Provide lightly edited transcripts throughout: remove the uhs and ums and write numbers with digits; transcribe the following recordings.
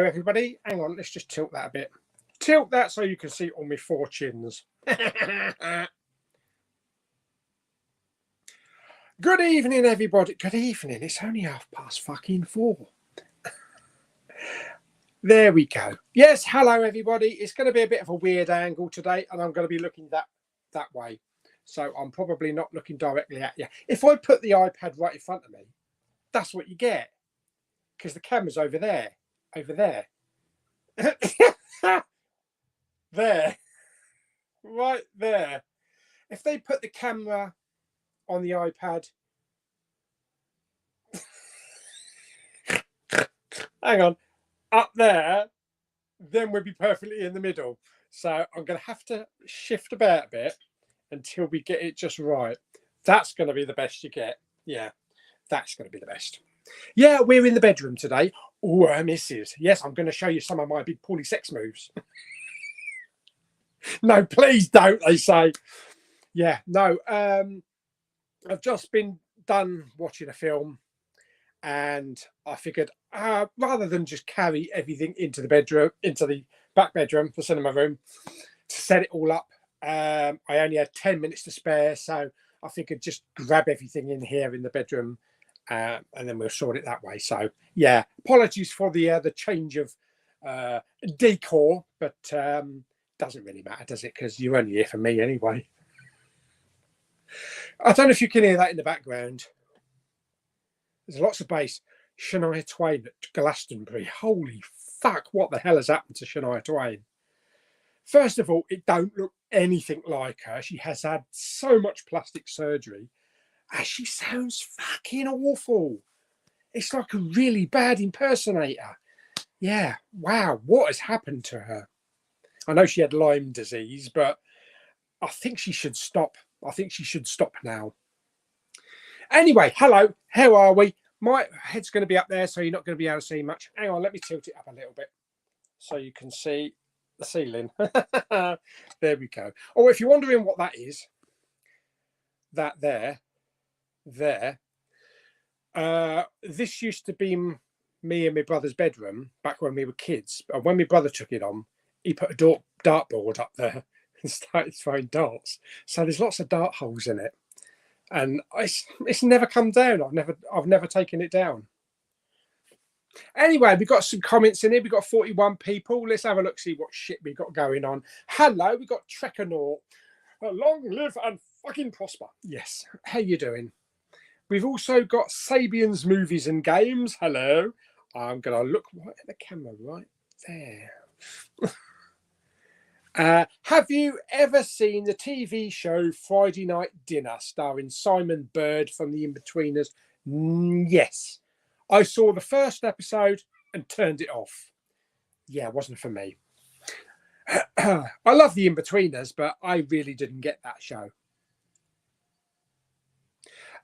Hello, everybody. Hang on, let's just tilt that a bit. Tilt that so you can see all my four chins. Good evening, everybody. Good evening. It's only 4:30. There we go. Yes, hello, everybody. It's going to be a bit of a weird angle today, and I'm going to be looking that way. So I'm probably not looking directly at you. If I put the iPad right in front of me, that's what you get. Because the camera's over there. Over there. There. Right there. If they put the camera on the iPad. Hang on. Up there, then we'll be perfectly in the middle. So I'm going to have to shift about a bit until we get it just right. That's going to be the best you get. Yeah, that's going to be the best. Yeah, we're in the bedroom today. Oh, missus. Yes, I'm going to show you some of my big Pauly sex moves. No, please don't, they say. Yeah, no. I've just been done watching a film, and I figured rather than just carry everything into the bedroom, into the back bedroom, the cinema room, to set it all up, I only had 10 minutes to spare, so I figured just grab everything in here in the bedroom, and then we'll sort it that way. So yeah, apologies for the change of decor, but doesn't really matter, does it? Because you're only here for me anyway. I don't know if you can hear that in the background. There's lots of bass. Shania Twain Glastonbury. Holy fuck, what the hell has happened to Shania Twain? First of all, it don't look anything like her. She has had so much plastic surgery. And she sounds fucking awful. It's like a really bad impersonator. Yeah, wow, what has happened to her? I know she had Lyme disease, but I think she should stop. I think she should stop now. Anyway, hello, how are we? My head's going to be up there, so you're not going to be able to see much. Hang on, let me tilt it up a little bit so you can see the ceiling. There we go. Oh, if you're wondering what that is, that there, this used to be me and my brother's bedroom back when we were kids. And when my brother took it on, he put a dartboard up there and started throwing darts. So there's lots of dart holes in it. And it's never come down. I've never taken it down. Anyway, we've got some comments in here. We've got 41 people. Let's have a look, see what shit we've got going on. Hello, we've got Trekanaut. Long live and fucking prosper. Yes. How you doing? We've also got Sabian's Movies and Games. Hello. I'm going to look right at the camera right there. Have you ever seen the TV show Friday Night Dinner starring Simon Bird from The Inbetweeners? Yes. I saw the first episode and turned it off. Yeah, it wasn't for me. I love The Inbetweeners, but I really didn't get that show.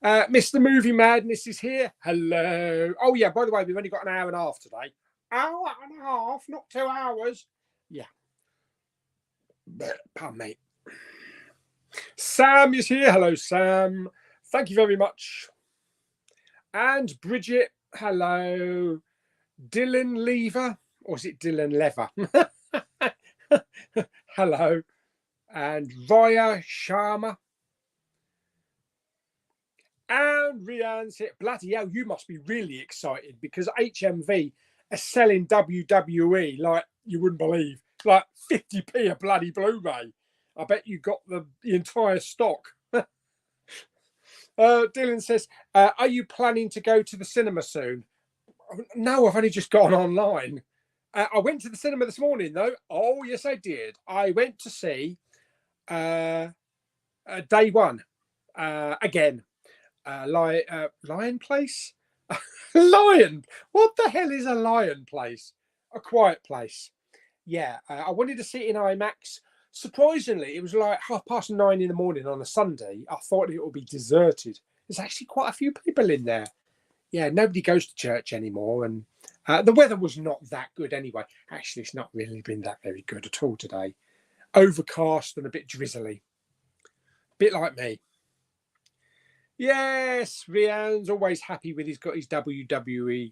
Mr. Movie Madness is here. Hello. Oh, yeah, by the way, we've only got an hour and a half today. Hour and a half, not 2 hours. Yeah. Pardon me. Sam is here. Hello, Sam. Thank you very much. And Bridget, hello. Dylan Lever, or is it Dylan Lever? Hello. And Raya Sharma. And Rianne's here. Bloody hell, you must be really excited because HMV are selling WWE like you wouldn't believe. Like 50p a bloody Blu-ray. I bet you got the entire stock. Dylan says, are you planning to go to the cinema soon? No, I've only just gone online. I went to the cinema this morning, though. Oh, yes, I did. I went to see Day One again. Lion Place? Lion? What the hell is a lion place? A quiet place. Yeah, I wanted to see it in IMAX. Surprisingly, it was like 9:30 in the morning on a Sunday. I thought it would be deserted. There's actually quite a few people in there. Yeah, nobody goes to church anymore. And the weather was not that good anyway. Actually, it's not really been that very good at all today. Overcast and a bit drizzly. Bit like me. Yes, Rianne's always happy with he's got his WWE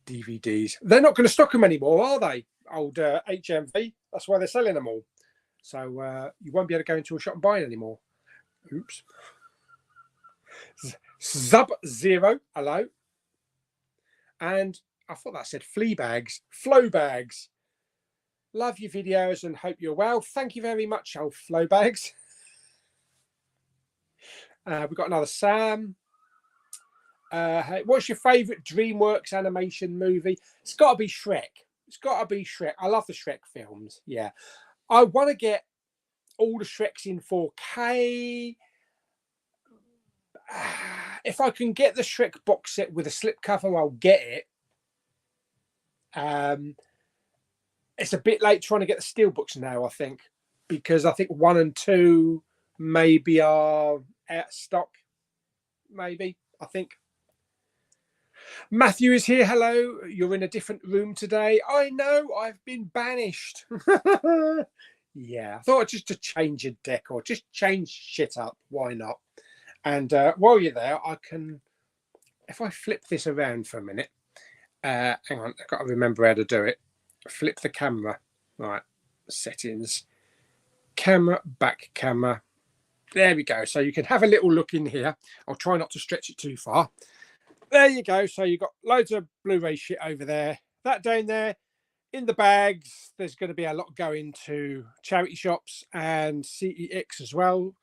DVDs. They're not going to stock them anymore, are they? Old HMV. That's why they're selling them all. So you won't be able to go into a shop and buy it anymore. Oops. Sub-Zero, hello. And I thought that said flea bags, flow bags. Love your videos and hope you're well. Thank you very much, old flow bags. We've got another Sam. Hey, what's your favourite DreamWorks animation movie? It's got to be Shrek. It's got to be Shrek. I love the Shrek films. Yeah. I want to get all the Shreks in 4K. If I can get the Shrek box set with a slipcover, I'll get it. It's a bit late trying to get the steelbooks now, I think, because I think 1 and 2 maybe are out of stock. Maybe, I think. Matthew is here. Hello. You're in a different room today. I know. I've been banished. Yeah. I thought just to change a decor, just change shit up. Why not? And while you're there, I can, if I flip this around for a minute, hang on, I've got to remember how to do it. Flip the camera. Right. Settings. Camera, back camera. There we go. So you can have a little look in here. I'll try not to stretch it too far. There you go. So you've got loads of Blu-ray shit over there. That down there in the bags. There's going to be a lot going to charity shops and CEX as well.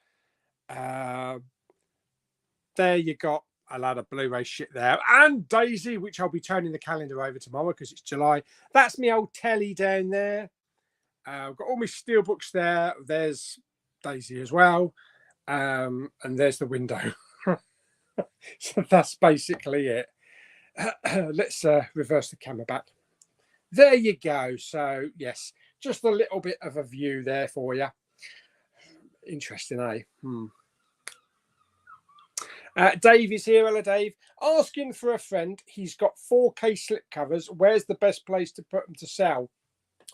There you got a lot of Blu-ray shit there. And Daisy, which I'll be turning the calendar over tomorrow because it's July. That's my old telly down there. I've got all my steelbooks there. There's Daisy as well. And there's the window. So that's basically it. Let's reverse the camera back. There you go. So yes, just a little bit of a view there for you. Interesting, eh? Dave is here. Hello, Dave. Asking for a friend. He's got 4K slipcovers. Where's the best place to put them to sell?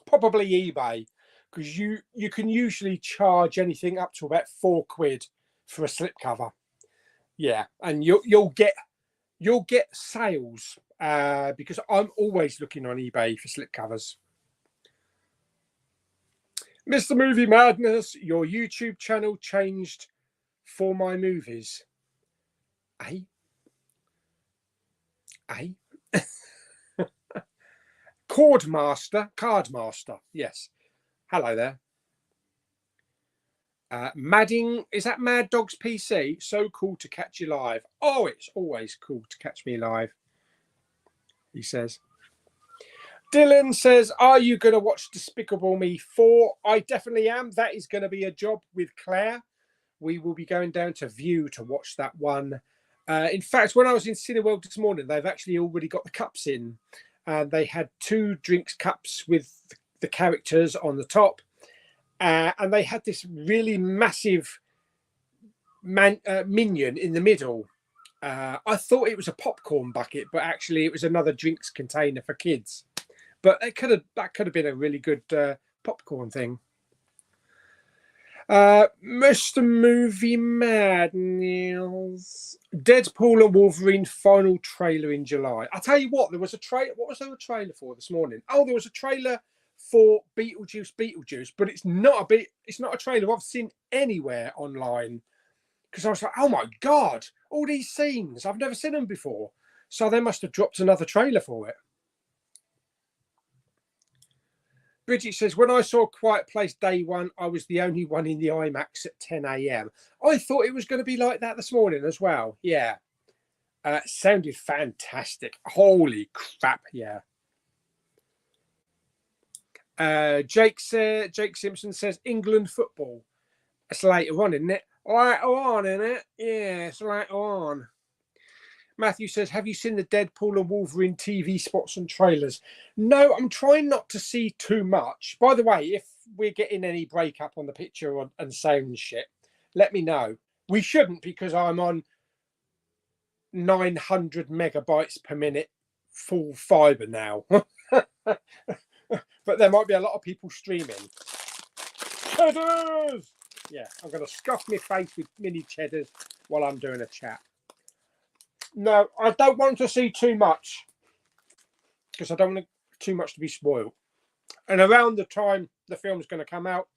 Probably eBay, because you can usually charge anything up to about £4 for a slipcover. Yeah, and you'll get sales because I'm always looking on eBay for slipcovers. Mr. Movie Madness, your YouTube channel changed for my movies. Cardmaster, yes. Hello there. Madding, is that Mad Dog's PC? So cool to catch you live. Oh, it's always cool to catch me live, he says. Dylan says, are you going to watch Despicable Me 4? I definitely am. That is going to be a job with Claire. We will be going down to View to watch that one. In fact, when I was in Cineworld this morning, they've actually already got the cups in. They had 2 drinks cups with the characters on the top. And they had this really massive minion in the middle. I thought it was a popcorn bucket, but actually it was another drinks container for kids. But that could have been a really good popcorn thing. Mr. Movie Madness. Deadpool and Wolverine final trailer in July. I'll tell you what, there was a trailer. What was there a trailer for this morning? Oh, there was a trailer for Beetlejuice, but it's not a trailer I've seen anywhere online, because I was like, oh my god, all these scenes, I've never seen them before. So they must have dropped another trailer for it. Bridget says, when I saw Quiet Place day 1, I was the only one in the IMAX at 10 a.m. I thought it was going to be like that this morning as well. Yeah. Sounded fantastic. Holy crap, yeah. Jake Simpson says, England football. It's later on, isn't it? Later on, isn't it? Yeah, it's later on. Matthew says, have you seen the Deadpool and Wolverine TV spots and trailers? No, I'm trying not to see too much. By the way, if we're getting any breakup on the picture and sound shit, let me know. We shouldn't, because I'm on 900 megabytes per minute full fiber now. But there might be a lot of people streaming. Cheddars! Yeah, I'm going to scuff my face with mini cheddars while I'm doing a chat. No, I don't want to see too much. because I don't want too much to be spoiled. And around the time the film's going to come out,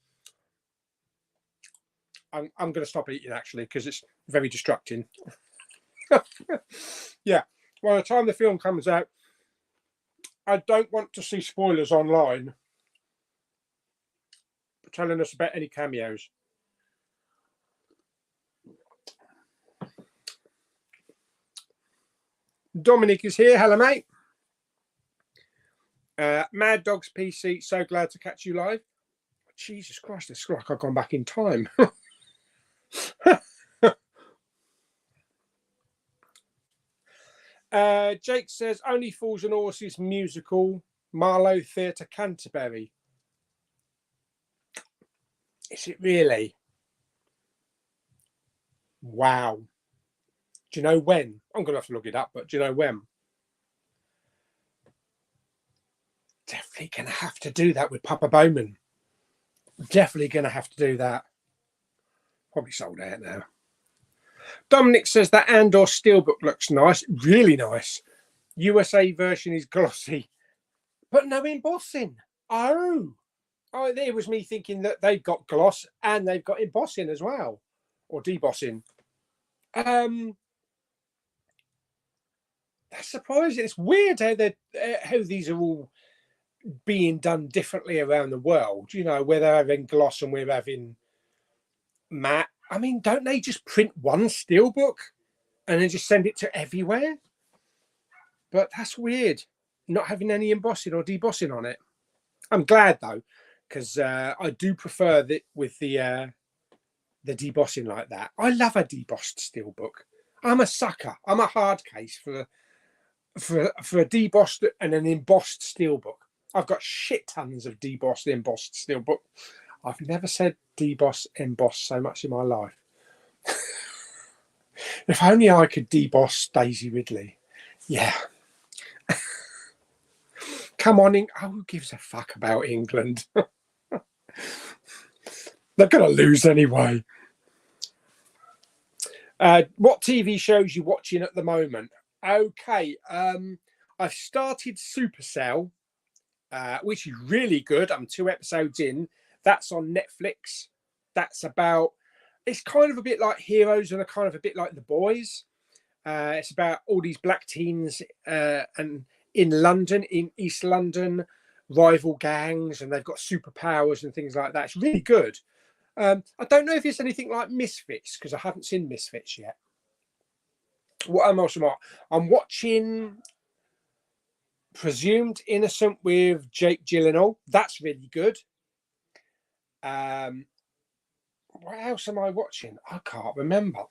I'm going to stop eating, actually, because it's very distracting. Yeah, by the time the film comes out, I don't want to see spoilers online telling us about any cameos. Dominic is here. Hello, mate. Mad Dogs PC, so glad to catch you live. Jesus Christ, it's like I've gone back in time. Jake says, Only Fools and Horses musical, Marlow Theatre, Canterbury. Is it really? Wow. Do you know when? I'm going to have to look it up, but do you know when? Definitely going to have to do that with Papa Bowman. Definitely going to have to do that. Probably sold out now. Dominic says that Andor Steelbook looks nice. Really nice. USA version is glossy, but no embossing. Oh, it was me thinking that they've got gloss and they've got embossing as well, or debossing. That's surprising. It's weird how these are all being done differently around the world. You know, where they're having gloss and we're having matte. I mean, don't they just print one steelbook and then just send it to everywhere? But that's weird, not having any embossing or debossing on it. I'm glad though, because I do prefer that with the debossing like that. I love a debossed steelbook. I'm a sucker. I'm a hard case for a debossed and an embossed steelbook. I've got shit tons of debossed, embossed steelbook. I've never said deboss, emboss so much in my life. If only I could deboss Daisy Ridley. Yeah. Come on, who gives a fuck about England? They're going to lose anyway. What TV shows you watching at the moment? Okay, I've started Supercell, which is really good. I'm 2 episodes in. That's on Netflix. That's about, it's kind of a bit like Heroes and a kind of a bit like The Boys. It's about all these black teens and in London, in East London, rival gangs, and they've got superpowers and things like that. It's really good. I don't know if it's anything like Misfits, because I haven't seen Misfits yet. What am I also watching? I'm watching Presumed Innocent with Jake Gyllenhaal. That's really good. What else am I watching? I can't remember.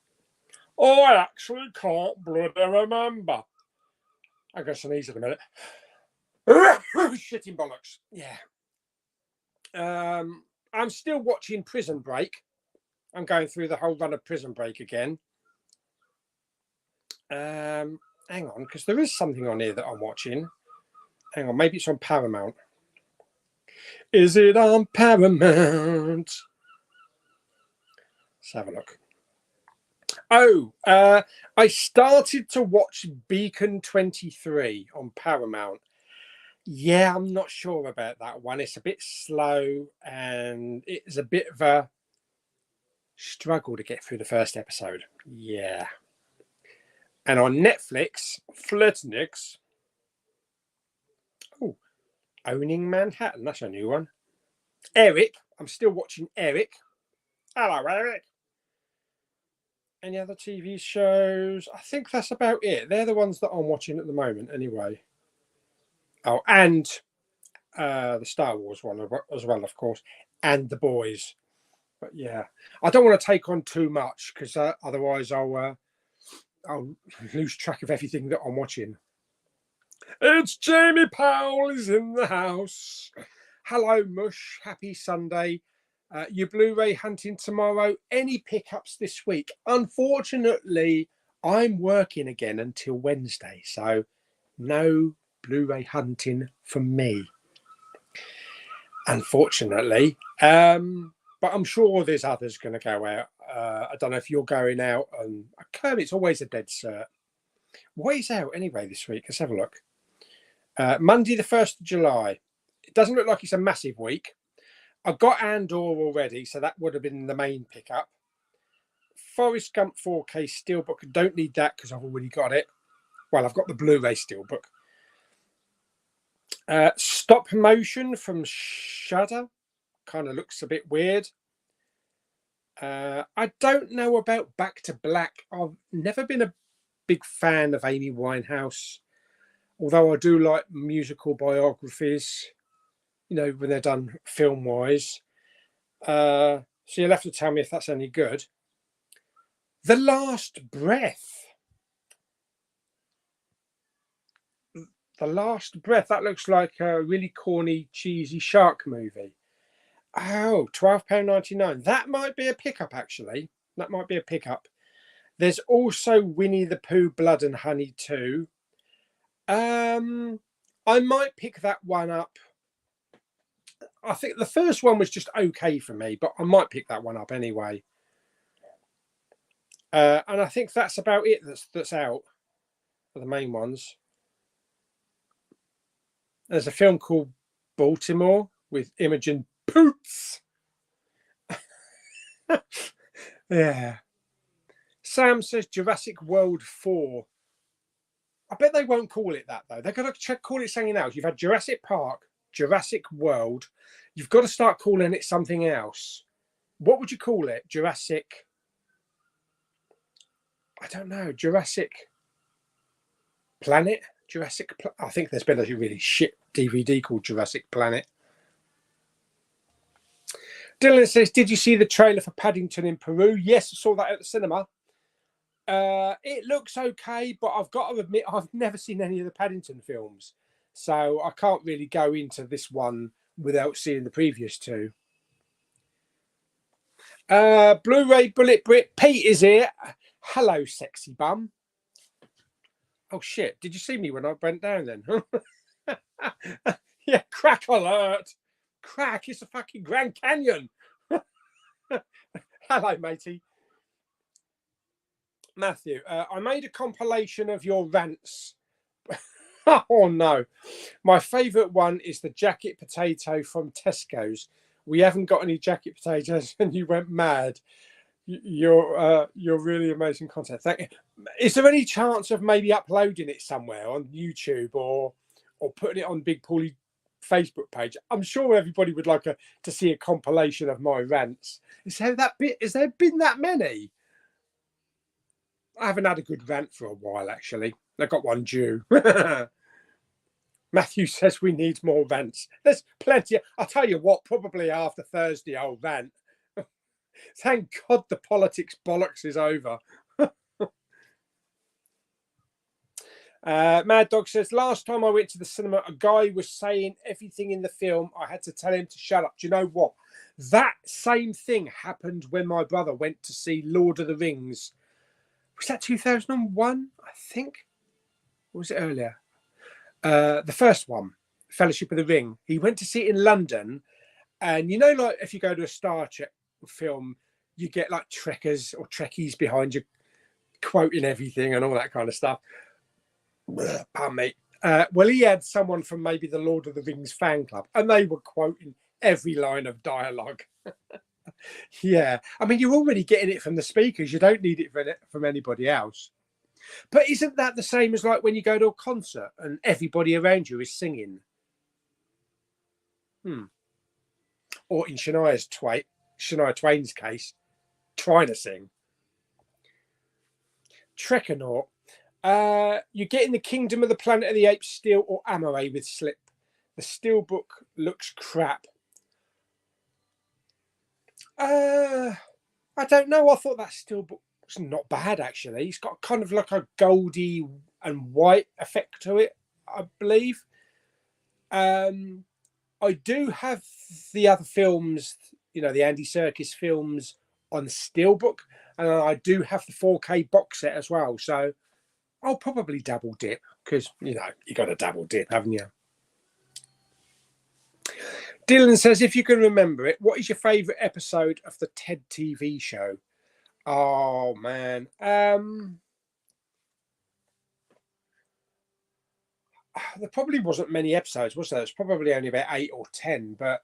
Oh, I actually can't bloody remember. I guess I need it in a minute. Shitting bollocks. Yeah. I'm still watching Prison Break. I'm going through the whole run of Prison Break again. Hang on, because there is something on here that I'm watching. Hang on, maybe it's on Paramount. Is it on Paramount? Let's have a look. Oh, I started to watch Beacon 23 on Paramount. Yeah, I'm not sure about that one. It's a bit slow and it's a bit of a struggle to get through the first episode. Yeah. And on Netflix, Flirtnix. Oh, Owning Manhattan. That's a new one. Eric. I'm still watching Eric. Hello, Eric. Any other TV shows? I think that's about it. They're the ones that I'm watching at the moment anyway. Oh, and the Star Wars one as well, of course, and The Boys. But yeah, I don't want to take on too much because otherwise I'll lose track of everything that I'm watching. It's Jamie Powell's in the house. Hello, Mush. Happy Sunday. Your Blu-ray hunting tomorrow. Any pickups this week? Unfortunately, I'm working again until Wednesday, so no Blu-ray hunting from me. Unfortunately, but I'm sure there's others going to go out. I don't know if you're going out. Kermit's always a dead cert. What is out anyway this week? Let's have a look. Monday the 1st of July. It doesn't look like it's a massive week. I got Andor already, so that would have been the main pickup. Forrest Gump 4K Steelbook. I don't need that because I've already got it. Well, I've got the Blu-ray Steelbook. Stop Motion from Shudder. Kind of looks a bit weird. I don't know about Back to Black. I've never been a big fan of Amy Winehouse, although I do like musical biographies, you know, when they're done film-wise. So you'll have to tell me if that's any good. The Last Breath. The Last Breath. That looks like a really corny, cheesy shark movie. Oh, £12.99. That might be a pickup, actually. That might be a pickup. There's also Winnie the Pooh, Blood and Honey 2. I might pick that one up. I think the first one was just okay for me, but I might pick that one up anyway. And I think that's about it that's out for the main ones. There's a film called Baltimore with Imogen Poots. Yeah. Sam says Jurassic World 4. I bet they won't call it that, though. They're going to call it something else. You've had Jurassic Park, Jurassic World. You've got to start calling it something else. What would you call it? Jurassic... I don't know. Jurassic Planet? I think there's been a really shit DVD called Jurassic Planet. Dylan says, did you see the trailer for Paddington in Peru? Yes, I saw that at the cinema. It looks okay, but I've got to admit I've never seen any of the Paddington films, so I can't really go into this one without seeing the previous two. Blu-ray Bullet Brit. Pete is here. Hello, sexy bum. Oh shit, did you see me when I went down then? Yeah, crack alert. Crack, it's a fucking Grand Canyon. Hello, matey. Matthew, I made a compilation of your rants. Oh no. My favourite one is the jacket potato from Tesco's. We haven't got any jacket potatoes and you went mad. You're really amazing content. Thank you. Is there any chance of maybe uploading it somewhere on YouTube or putting it on Big Pauly Facebook page? I'm sure everybody would like to see a compilation of my rants. Is there been that many? I haven't had a good rant for a while, actually. I got one due. Matthew says we need more rants. There's plenty. I'll tell you what, probably after Thursday I'll rant. Thank God the politics bollocks is over. Mad Dog says, last time I went to the cinema, a guy was saying everything in the film. I had to tell him to shut up. Do you know what? That same thing happened when my brother went to see Lord of the Rings. Was that 2001, I think? Or was it earlier? The first one, Fellowship of the Ring. He went to see it in London. And you know, like if you go to a Star Trek film, you get like trekkers or trekkies behind you quoting everything and all that kind of stuff. Pardon me. Well, he had someone from maybe the Lord of the Rings fan club, and they were quoting every line of dialogue. Yeah, I mean, you're already getting it from the speakers. You don't need it from anybody else. But isn't that the same as like when you go to a concert and everybody around you is singing? Or in Shania Twain's case, trying to sing. Trekanaut. You're getting the Kingdom of the Planet of the Apes steel or Amaray with slip. The steelbook looks crap. I don't know. I thought that steelbook's not bad, actually. It's got kind of like a goldy and white effect to it, I believe. I do have the other films, you know, the Andy Serkis films on the steelbook, and I do have the 4K box set as well. So I'll probably double dip because, you know, you got to double dip, haven't you? Dylan says, if you can remember it, what is your favourite episode of the TED TV show? Oh, man. there probably wasn't many episodes, was there? It's probably only about 8 or 10, but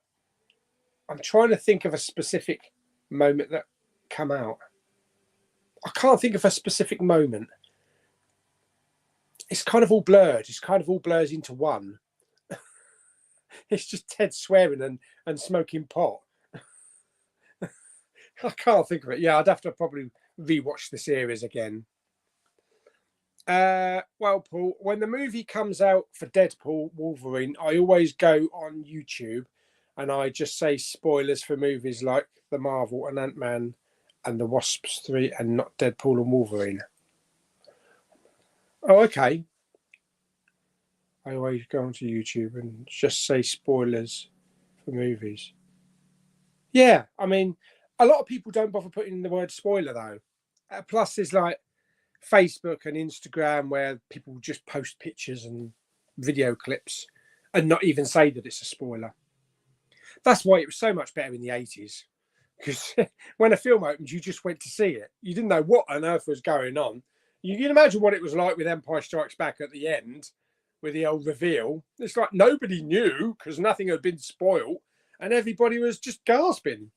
I'm trying to think of a specific moment that come out. I can't think of a specific moment. It's kind of all blurred. It's kind of all blurs into one. It's just Ted swearing and smoking pot. I can't think of it. Yeah, I'd have to probably rewatch the series again. Well, Paul, when the movie comes out for Deadpool Wolverine, I always go on YouTube and I just say spoilers for movies like the Marvel and Ant-Man and the Wasps 3 and not Deadpool and Wolverine. Oh, okay. I always go onto YouTube and just say spoilers for movies. Yeah, I mean, a lot of people don't bother putting in the word spoiler though. Plus, there's like Facebook and Instagram where people just post pictures and video clips and not even say that it's a spoiler. That's why it was so much better in the 80s. Because when a film opened, you just went to see it. You didn't know what on earth was going on. You can imagine what it was like with Empire Strikes Back at the end, with the old reveal. It's like nobody knew because nothing had been spoiled and everybody was just gasping.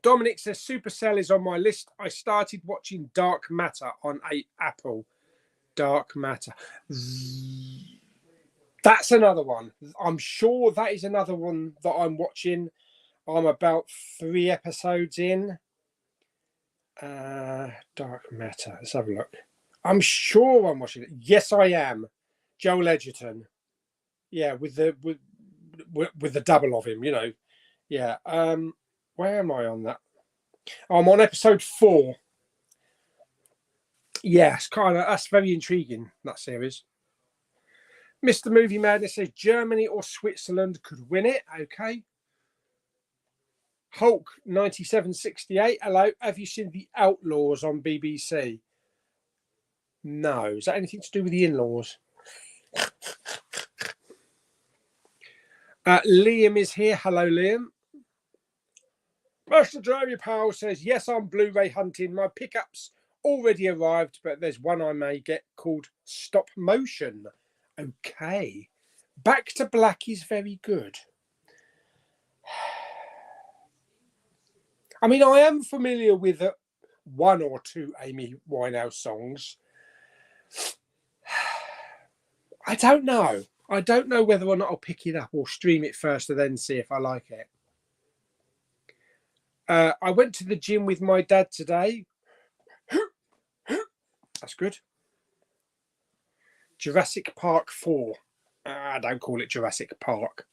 Dominic says Supercell is on my list. I started watching Dark Matter on Apple. Dark Matter. That's another one. I'm sure that is another one that I'm watching. I'm about 3 episodes in. Dark Matter. Let's have a look. I'm sure I'm watching it. Yes, I am. Joel Edgerton. Yeah, with the double of him, you know. Yeah. Where am I on that? I'm on episode 4. Yes, that's very intriguing, that series. Mr. Movie Madness says Germany or Switzerland could win it. Okay. Hulk 9768. Hello. Have you seen The Outlaws on BBC? No. Is that anything to do with the in-laws? Liam is here. Hello, Liam. Master Jeremy Powell says, yes, I'm Blu-ray hunting. My pickups already arrived, but there's one I may get called Stop Motion. Okay. Back to Black is very good. I mean, I am familiar with 1 or 2 Amy Winehouse songs. I don't know. I don't know whether or not I'll pick it up or stream it first and then see if I like it. I went to the gym with my dad today. That's good. Jurassic Park 4. Don't call it Jurassic Park.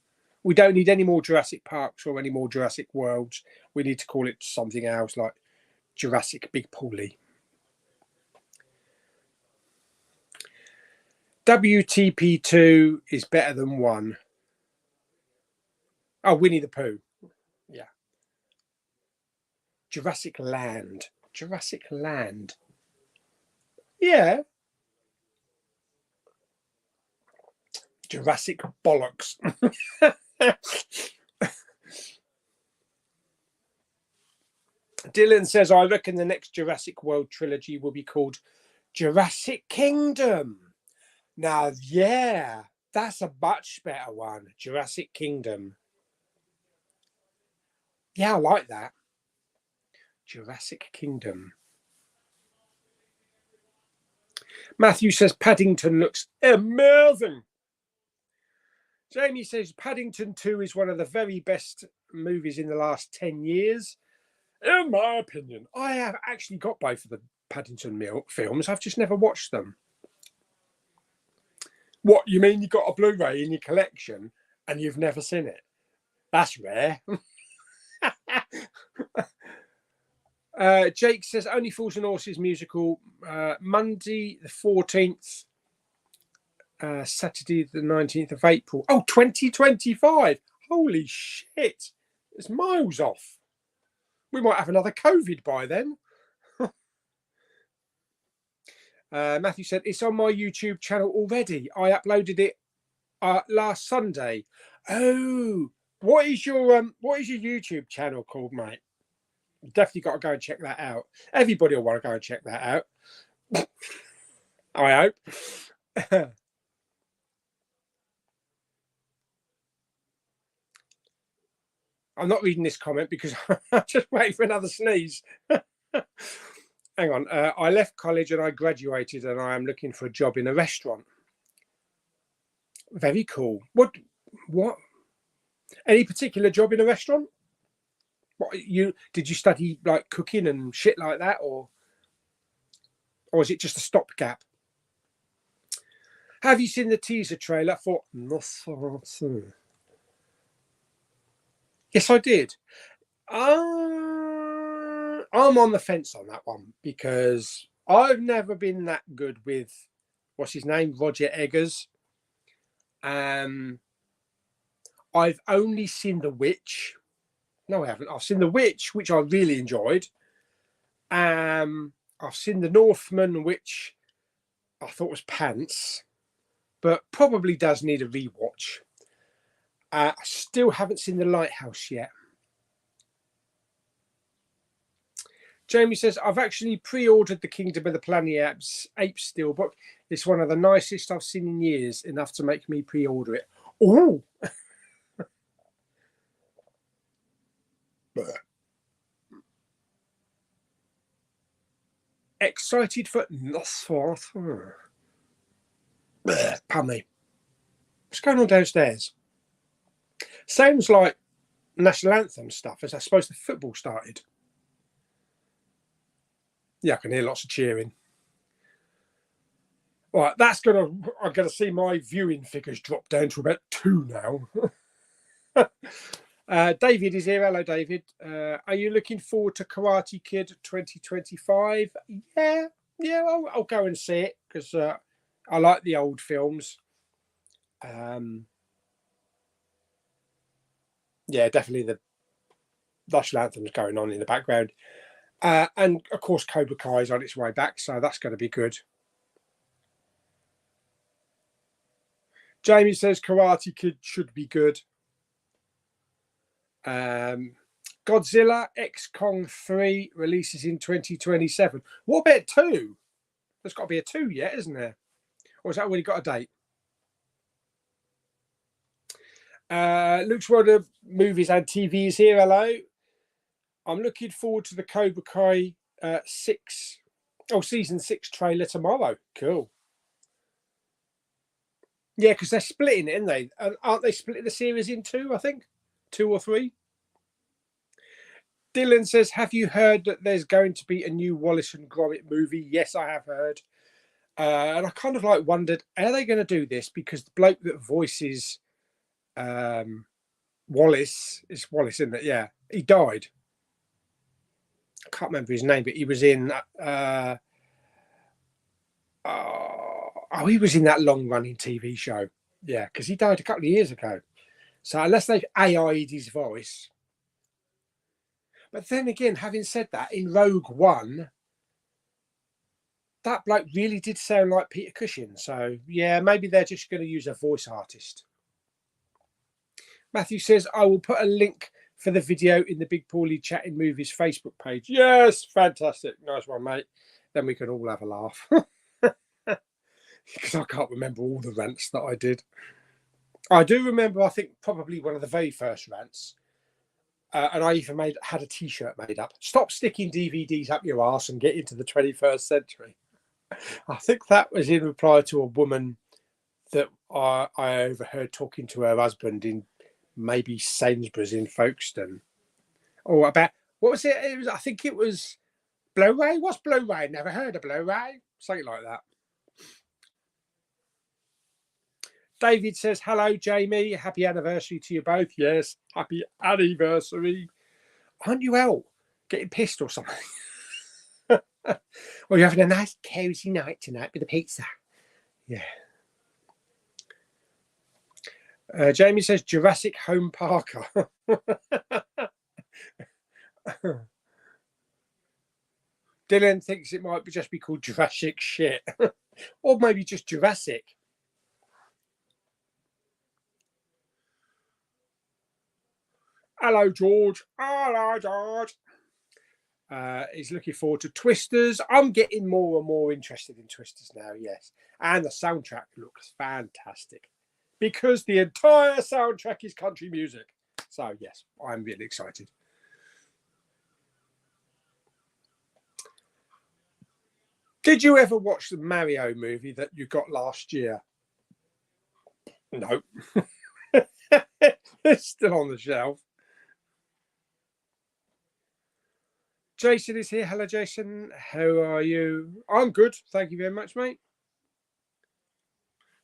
We don't need any more Jurassic Parks or any more Jurassic Worlds. We need to call it something else like Jurassic Big Pauly. WTP2 is better than 1. Oh, Winnie the Pooh. Yeah. Jurassic Land. Jurassic Land. Yeah. Jurassic Bollocks. Dylan says, I reckon the next Jurassic World trilogy will be called Jurassic Kingdom. Now, yeah, that's a much better one. Jurassic Kingdom. Yeah, I like that. Jurassic Kingdom. Matthew says Paddington looks amazing. Jamie says Paddington 2 is one of the very best movies in the last 10 years. In my opinion, I have actually got both of the Paddington films. I've just never watched them. What, you mean you got a Blu-ray in your collection and you've never seen it? That's rare. Jake says Only Fools and Horses musical, Monday the 14th, Saturday the 19th of April. Oh, 2025. Holy shit. It's miles off. We might have another COVID by then. Matthew said, it's on my YouTube channel already. I uploaded it last Sunday. Oh, what is your YouTube channel called, mate? Definitely got to go and check that out. Everybody will want to go and check that out. I hope. I'm not reading this comment because I'm just waiting for another sneeze. Hang on. I left college and I graduated and I am looking for a job in a restaurant. Very cool. What? Any particular job in a restaurant? What did you study like cooking and shit like that, or is it just a stopgap? Have you seen the teaser trailer for Nosferatu? Yes, I did. I'm on the fence on that one because I've never been that good with what's his name, Roger Eggers. I've only seen The Witch. No, I haven't. I've seen The Witch, which I really enjoyed. I've seen The Northman, which I thought was pants, but probably does need a rewatch. I still haven't seen The Lighthouse yet. Jamie says, I've actually pre-ordered the Kingdom of the Planet Apes steelbook. It's one of the nicest I've seen in years, enough to make me pre-order it. Oh! Excited for Nosferatu. Pardon me. What's going on downstairs? Sounds like national anthem stuff, as I suppose the football started. Yeah, I can hear lots of cheering. All right, I'm gonna see my viewing figures drop down to about 2 now. David is here. Hello, David. Are you looking forward to Karate Kid 2025? Yeah, I'll go and see it because I like the old films. Yeah, definitely the national anthem's going on in the background. And of course, Cobra Kai is on its way back, so that's going to be good. Jamie says Karate Kid should be good. Godzilla X Kong 3 releases in 2027. What about 2? There's got to be a 2 yet, isn't there? Or has that already got a date? Luke's World of Movies and TV is here. Hello. I'm looking forward to the Cobra Kai season 6 trailer tomorrow. Cool. Yeah, because they're splitting it, aren't they? Aren't they splitting the series in 2, I think? 2 or 3? Dylan says, have you heard that there's going to be a new Wallace and Gromit movie? Yes, I have heard. And I kind of like wondered, are they going to do this? Because the bloke that voices Wallace, is Wallace, isn't it? Yeah, he died. I can't remember his name, but he was in he was in that long-running TV show. Yeah, because he died a couple of years ago. So unless they've AI'd his voice. But then again, having said that, in Rogue One, that bloke really did sound like Peter Cushing. So yeah, maybe they're just going to use a voice artist. Matthew says, I will put a link for the video in the Big Pauly Chatting Movies Facebook page. Yes, fantastic. Nice one, mate. Then we can all have a laugh. Because I can't remember all the rants that I did. I do remember, I think, probably one of the very first rants. And I even had a T-shirt made up. Stop sticking DVDs up your arse and get into the 21st century. I think that was in reply to a woman that I overheard talking to her husband in maybe Sainsbury's in Folkestone. Or about, what was it? I think it was Blu-ray. What's Blu-ray? Never heard of Blu-ray. Something like that. David says, hello, Jamie. Happy anniversary to you both. Yes, happy anniversary. Aren't you out getting pissed or something? Or you're having a nice cozy night tonight with a pizza. Yeah. Jamie says, Jurassic Home Parker. Dylan thinks it might just be called Jurassic shit. Or maybe just Jurassic. Hello, George. Hello, George. He's looking forward to Twisters. I'm getting more and more interested in Twisters now, yes. And the soundtrack looks fantastic because the entire soundtrack is country music. So, yes, I'm really excited. Did you ever watch the Mario movie that you got last year? No. It's still on the shelf. Jason is here. Hello, Jason. How are you? I'm good. Thank you very much, mate.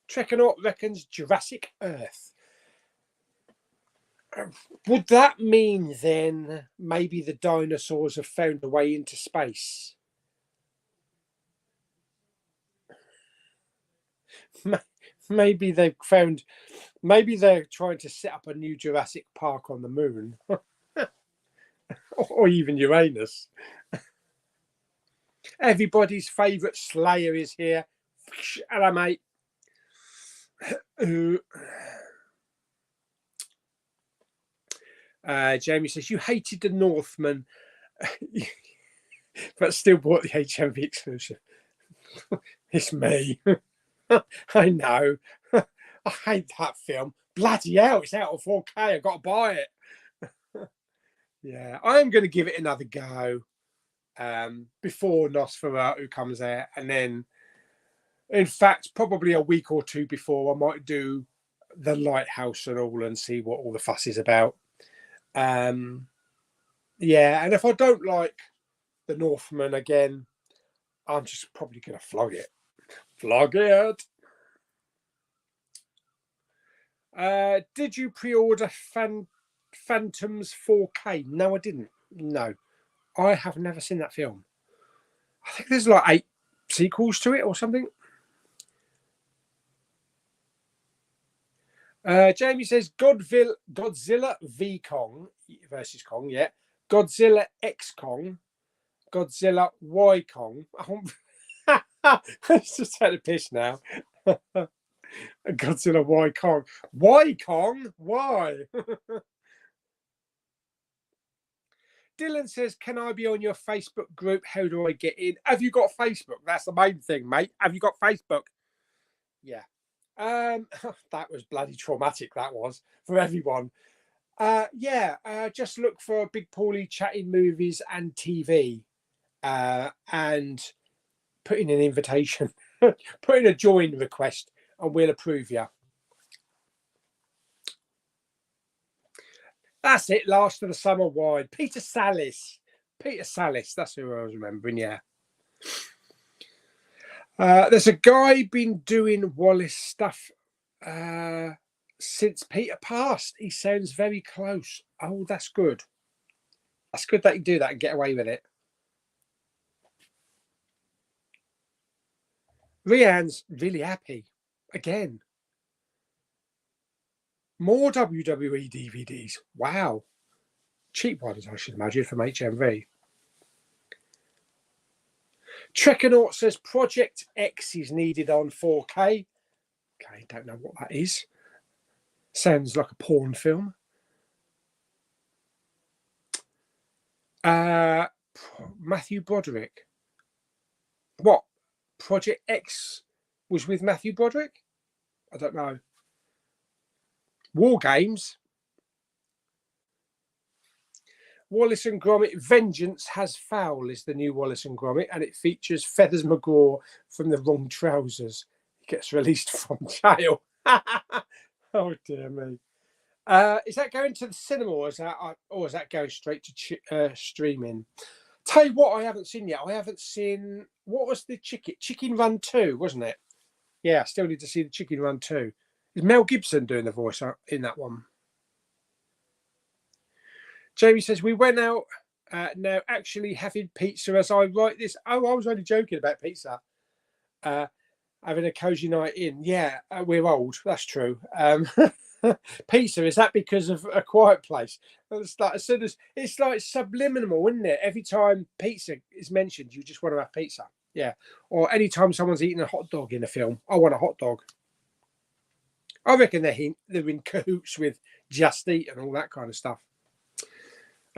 Trekanaut reckons Jurassic Earth. Would that mean then maybe the dinosaurs have found a way into space? Maybe they've found, maybe they're trying to set up a new Jurassic Park on the moon. Or even Uranus. Everybody's favourite Slayer is here. Hello, mate. Jamie says, you hated the Northman, but still bought the HMV exclusive. It's me. I know. I hate that film. Bloody hell, it's out of 4K. I've got to buy it. Yeah, I'm going to give it another go before Nosferatu comes out. And then, in fact, probably a week or two before, I might do The Lighthouse and all and see what all the fuss is about. Yeah, and if I don't like The Northman again, I'm just probably going to flog it. Flog it. Did you pre-order Phantoms 4K? No, I didn't. No, I have never seen that film. I think there's like 8 sequels to it or something. Jamie says Godzilla v Kong versus Kong. Yeah, Godzilla X Kong, Godzilla Y Kong. It's just had a piss now. Godzilla Y Kong. Why Kong? Why? Dylan says, can I be on your Facebook group? How do I get in? Have you got Facebook? That's the main thing, mate. Have you got Facebook? Yeah. That was bloody traumatic, that was, for everyone. Just look for Big Pauly chatting movies and TV and put in an invitation. Put in a join request and we'll approve you. That's it. Last of the Summer Wine. Peter Sallis. That's who I was remembering. Yeah. There's a guy been doing Wallace stuff since Peter passed. He sounds very close. Oh, that's good. That's good that you do that and get away with it. Rianne's really happy. Again. More WWE DVDs. Wow. Cheap ones, I should imagine, from HMV. Trekanaut says Project X is needed on 4K. Okay, don't know what that is. Sounds like a porn film. Matthew Broderick. What? Project X was with Matthew Broderick? I don't know. War Games. Wallace and Gromit Vengeance Has Foul is the new Wallace and Gromit, and it features Feathers McGraw from The Wrong Trousers. He gets released from jail. Oh dear me. Is that going to the cinema or is that going straight to streaming? Tell you what, I haven't seen yet. I haven't seen, what was the Chicken Run 2, wasn't it? Yeah, I still need to see the Chicken Run 2. Is Mel Gibson doing the voice in that one? Jamie says, we went out now actually having pizza as I write this. Oh, I was only joking about pizza. Having a cozy night in. Yeah, we're old. That's true. Pizza, is that because of A Quiet Place? It's like, as soon as, it's like subliminal, isn't it? Every time pizza is mentioned, you just want to have pizza. Yeah. Or anytime someone's eating a hot dog in a film, I want a hot dog. I reckon they're in cahoots with Just Eat and all that kind of stuff.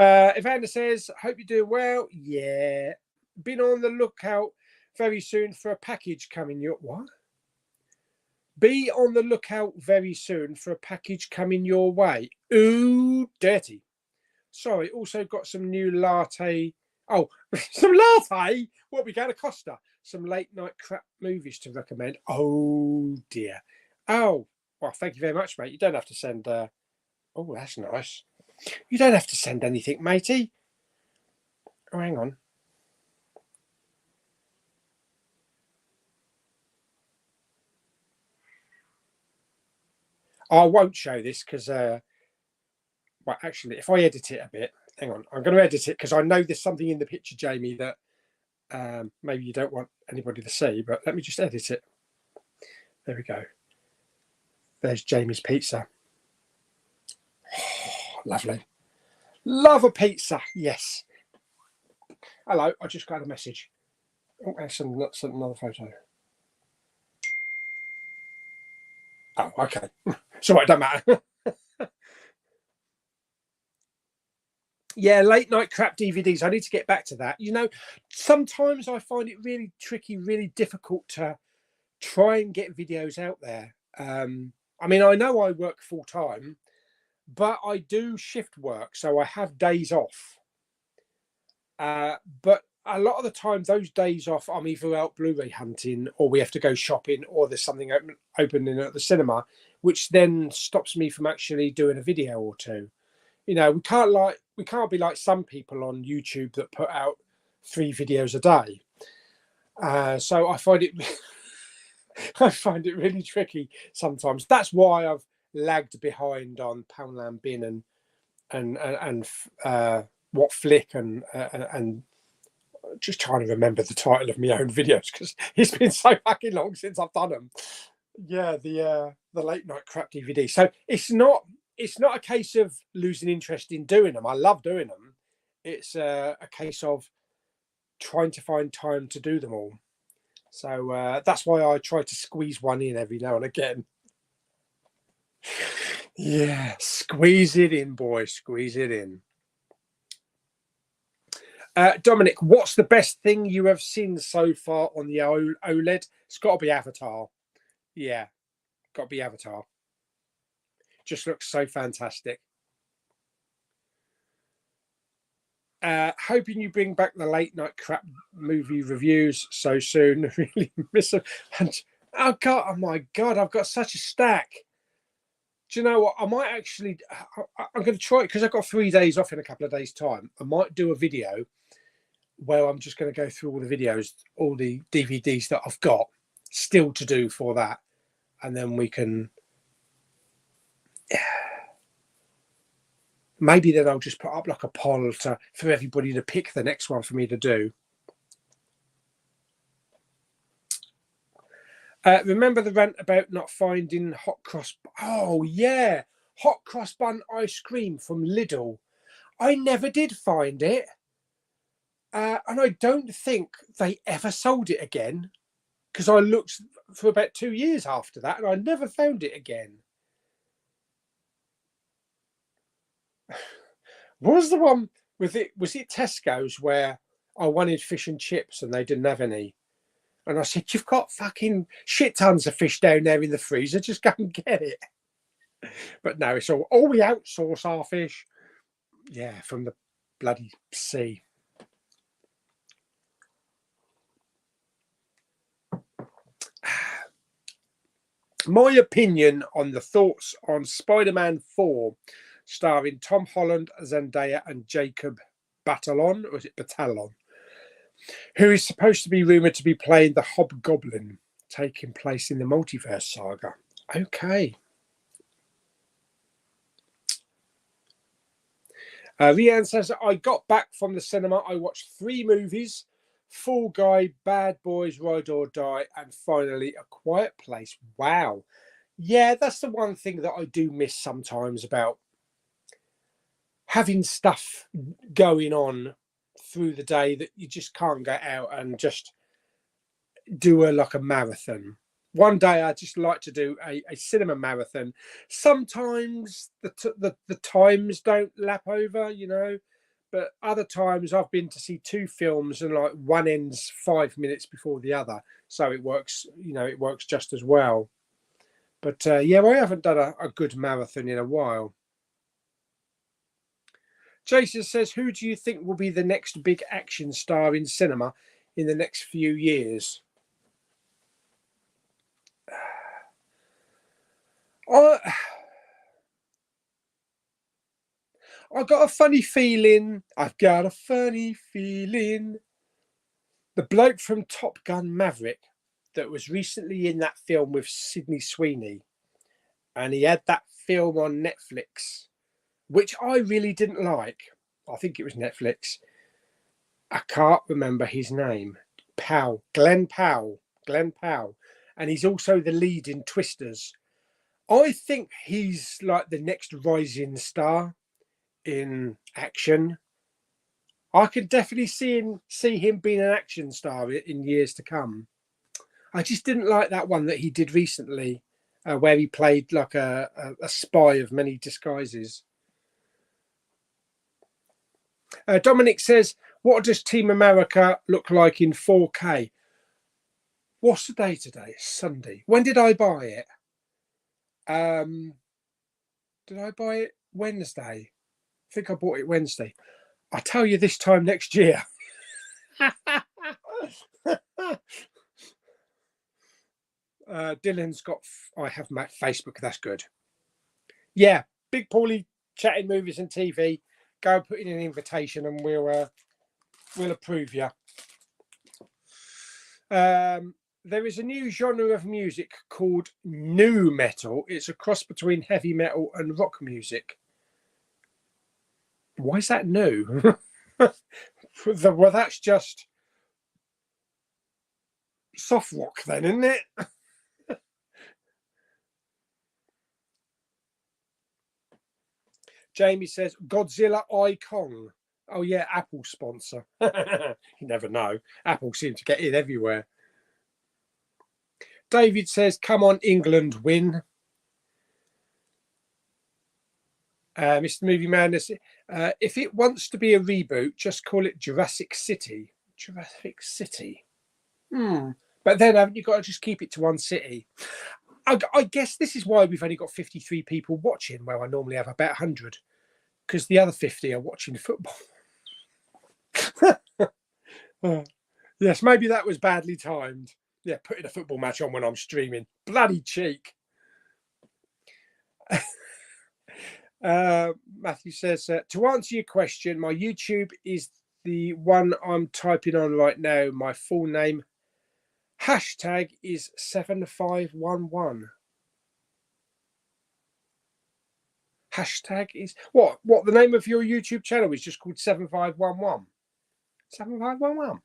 Evander says, hope you're doing well. Yeah. Been on the lookout very soon for a package coming your... What? Be on the lookout very soon for a package coming your way. Ooh, dirty. Sorry, also got some new latte. Oh, some latte? What, we got a Costa? Some late night crap movies to recommend. Oh, dear. Oh, well, thank you very much, mate. You don't have to send... Oh, that's nice. You don't have to send anything, matey. Oh, hang on. I won't show this because, well, actually, if I edit it a bit, hang on, I'm going to edit it because I know there's something in the picture, Jamie, that maybe you don't want anybody to see, but let me just edit it. There we go. There's Jamie's pizza. Oh, lovely. Love a pizza. Yes. Hello, I just got a message. Oh, that's another photo. Oh, okay. So it don't matter. Yeah, late night crap DVDs. I need to get back to that. You know, sometimes I find it really tricky, really difficult to try and get videos out there. I mean, I know I work full time, but I do shift work, so I have days off. But a lot of the time, those days off, I'm either out Blu-ray hunting, or we have to go shopping, or there's something opening at the cinema, which then stops me from actually doing a video or two. You know, we can't be like some people on YouTube that put out 3 videos a day. So I find it I find it really tricky sometimes. That's why I've lagged behind on Poundland Bin and What Flick and just trying to remember the title of my own videos because it's been so fucking long since I've done them. Yeah, the late night crap DVD. So it's not a case of losing interest in doing them. I love doing them. It's a case of trying to find time to do them all. So that's why I try to squeeze one in every now and again. Yeah, squeeze it in, boy. Squeeze it in. Dominic, what's the best thing you have seen so far on the OLED? It's got to be Avatar. Yeah, got to be Avatar. Just looks so fantastic. Hoping you bring back the late night crap movie reviews so soon. Really miss them. And, oh God, oh my God, I've got such a stack. Do you know what? I might actually, I'm going to try it because I've got 3 days off in a couple of days' time. I might do a video where I'm just going to go through all the videos, all the DVDs that I've got still to do for that. And then we can, maybe then I'll just put up like a poll for everybody to pick the next one for me to do. Remember the rant about not finding hot cross? Oh yeah, hot cross bun ice cream from Lidl. I never did find it, and I don't think they ever sold it again because I looked for about 2 years after that, and I never found it again. What was the one with it? Was it Tesco's where I wanted fish and chips and they didn't have any? And I said, you've got fucking shit tons of fish down there in the freezer. Just go and get it. But no, it's all we outsource our fish. Yeah, from the bloody sea. My opinion on the thoughts on Spider-Man 4, starring Tom Holland, Zendaya, and Jacob Batalon, or is it Batalon? Who is supposed to be rumoured to be playing the Hobgoblin, taking place in the multiverse saga. Okay. Rianne says, I got back from the cinema. I watched 3 movies, Fall Guy, Bad Boys, Ride or Die, and finally A Quiet Place. Wow. Yeah, that's the one thing that I do miss sometimes about having stuff going on through the day that you just can't get out and just do like a marathon. One day I just like to do a cinema marathon. Sometimes the times don't lap over, you know. but other times I've been to see two films and like one ends 5 minutes before the other, so it works, you know, it works just as well. But yeah, I haven't done a good marathon in a while. Jason says, who do you think will be the next big action star in cinema in the next few years? I've got a funny feeling. The bloke from Top Gun Maverick that was recently in that film with Sydney Sweeney, and he had that film on Netflix, which I really didn't like. I think it was Netflix. I can't remember his name. Glenn Powell. And he's also the lead in Twisters. I think he's like the next rising star in action. I could definitely see him being an action star in years to come. I just didn't like that one that he did recently, where he played like a spy of many disguises. Dominic says, what does Team America look like in 4K? What's the day today? It's Sunday. When did I buy it? Did I buy it Wednesday? I think I bought it Wednesday. I'll tell you this time next year. Dylan's got, I have my Facebook, that's good. Yeah, Big Pauly chatting movies and TV. Go and put in an invitation and we'll approve you. There is a new genre of music called nu metal. It's a cross between heavy metal and rock music. Why is that new? Well, that's just soft rock then, isn't it? Jamie says, Godzilla Icon. Oh, yeah, Apple sponsor. You never know. Apple seem to get in everywhere. David says, come on, England, win. Mr. Movie Madness, if it wants to be a reboot, just call it Jurassic City. Jurassic City. But then haven't you got to just keep it to one city? I guess this is why we've only got 53 people watching, where I normally have about 100, because the other 50 are watching football. Yes, maybe that was badly timed. Yeah, putting a football match on when I'm streaming. Bloody cheek. Matthew says, to answer your question, my YouTube is the one I'm typing on right now. My full name hashtag is 7511. Hashtag is what the name of your YouTube channel is, just called 7511. 7511.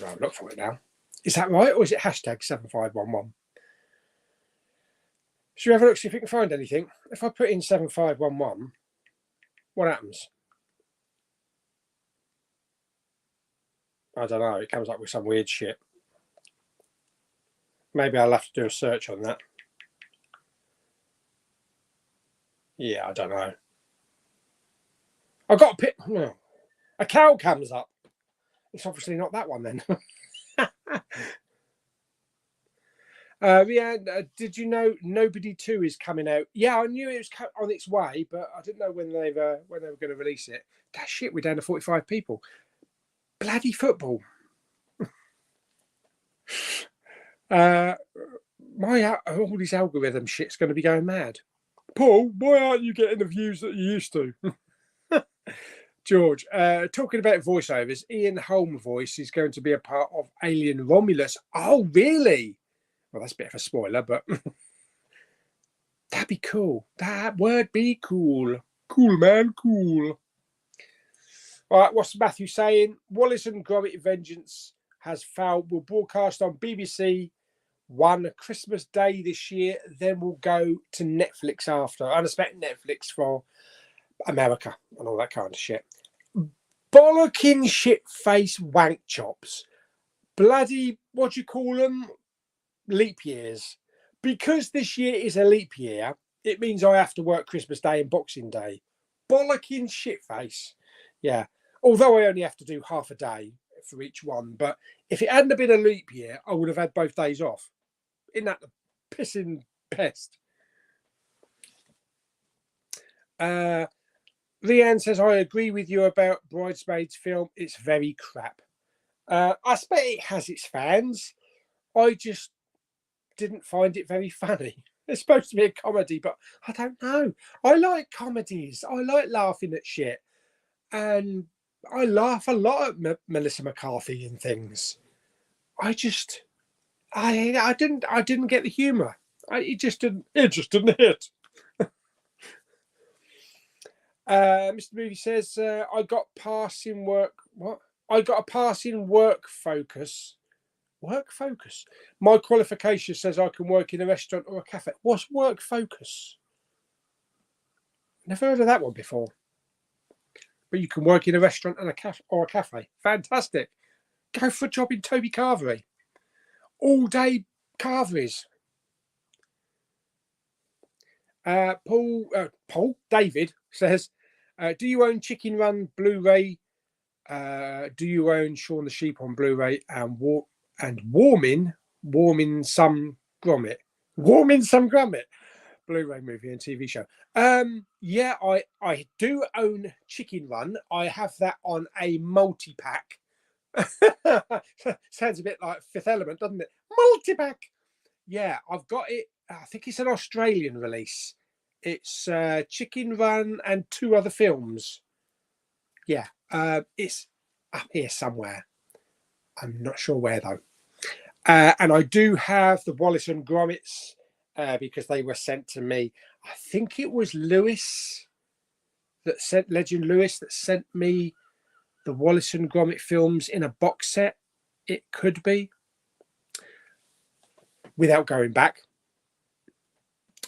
I'll look for it now. Is that right, or is it hashtag 7511? Should we have a look, see if we can find anything? If I put in 7511, what happens? I don't know. It comes up with some weird shit. Maybe I'll have to do a search on that. Yeah, I don't know. I've got a pic. No. A cow comes up. It's obviously not that one then. Yeah, did you know Nobody 2 is coming out? Yeah, I knew it was on its way, but I didn't know when they were going to release it. That shit, we're down to 45 people. Bloody football. All this algorithm shit's going to be going mad. Paul, why aren't you getting the views that you used to? George, talking about voiceovers, Ian Holm voice is going to be a part of Alien Romulus. Oh, really? Well, that's a bit of a spoiler, but that'd be cool. That would be cool. Cool, man, cool. All right, what's Matthew saying? Wallace and Gromit Vengeance has failed. We'll broadcast on BBC One Christmas Day this year. Then we'll go to Netflix after. I expect Netflix for America and all that kind of shit. Bollocking shit face wank chops. Bloody, what do you call them? Leap years. Because this year is a leap year, it means I have to work Christmas Day and Boxing Day. bollocking shit face. Yeah. Although I only have to do half a day for each one. But if it hadn't been a leap year, I would have had both days off. Isn't that the pissing pest? Leanne says, I agree with you about Bridesmaids film. It's very crap. I expect it has its fans. I just didn't find it very funny. It's supposed to be a comedy, but I don't know. I like comedies. I like laughing at shit. And I laugh a lot at Melissa McCarthy and things. I didn't get the humour. It just didn't hit. Mr. Movie says, I got passing work. What? I got a passing work focus. Work focus. My qualification says I can work in a restaurant or a cafe. What's work focus? Never heard of that one before. But you can work in a restaurant and a cafe. Fantastic. Go for a job in Toby Carvery. All day carveries. David says, do you own Chicken Run Blu-ray? Do you own Shaun the Sheep on Blu-ray and Warming Some Gromit? Warming Some Gromit. Blu-ray movie and TV show. Yeah, I do own Chicken Run. I have that on a multi-pack. Sounds a bit like Fifth Element, doesn't it? Multi-pack. Yeah, I've got it. I think it's an Australian release. It's Chicken Run and 2 other films. Yeah, it's up here somewhere. I'm not sure where though. And I do have the Wallace and Gromits because they were sent to me. I think it was Legend Lewis that sent me the Wallace and Gromit films in a box set. It could be, without going back.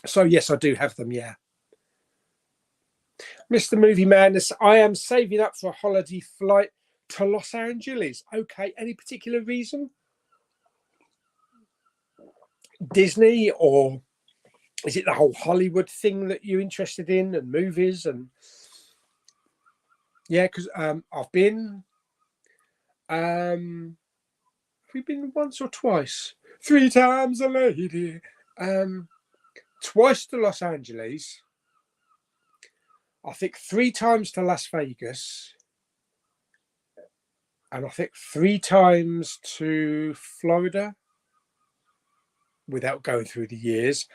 So yes, I do have them. Yeah. Mr. Movie Madness, I am saving up for a holiday flight to Los Angeles. Okay, any particular reason? Disney, or is it the whole Hollywood thing that you're interested in, and movies? And yeah, because I've been. Have we been once or twice? 3 times a lady. Twice to Los Angeles. I think 3 times to Las Vegas. And I think 3 times to Florida, without going through the years.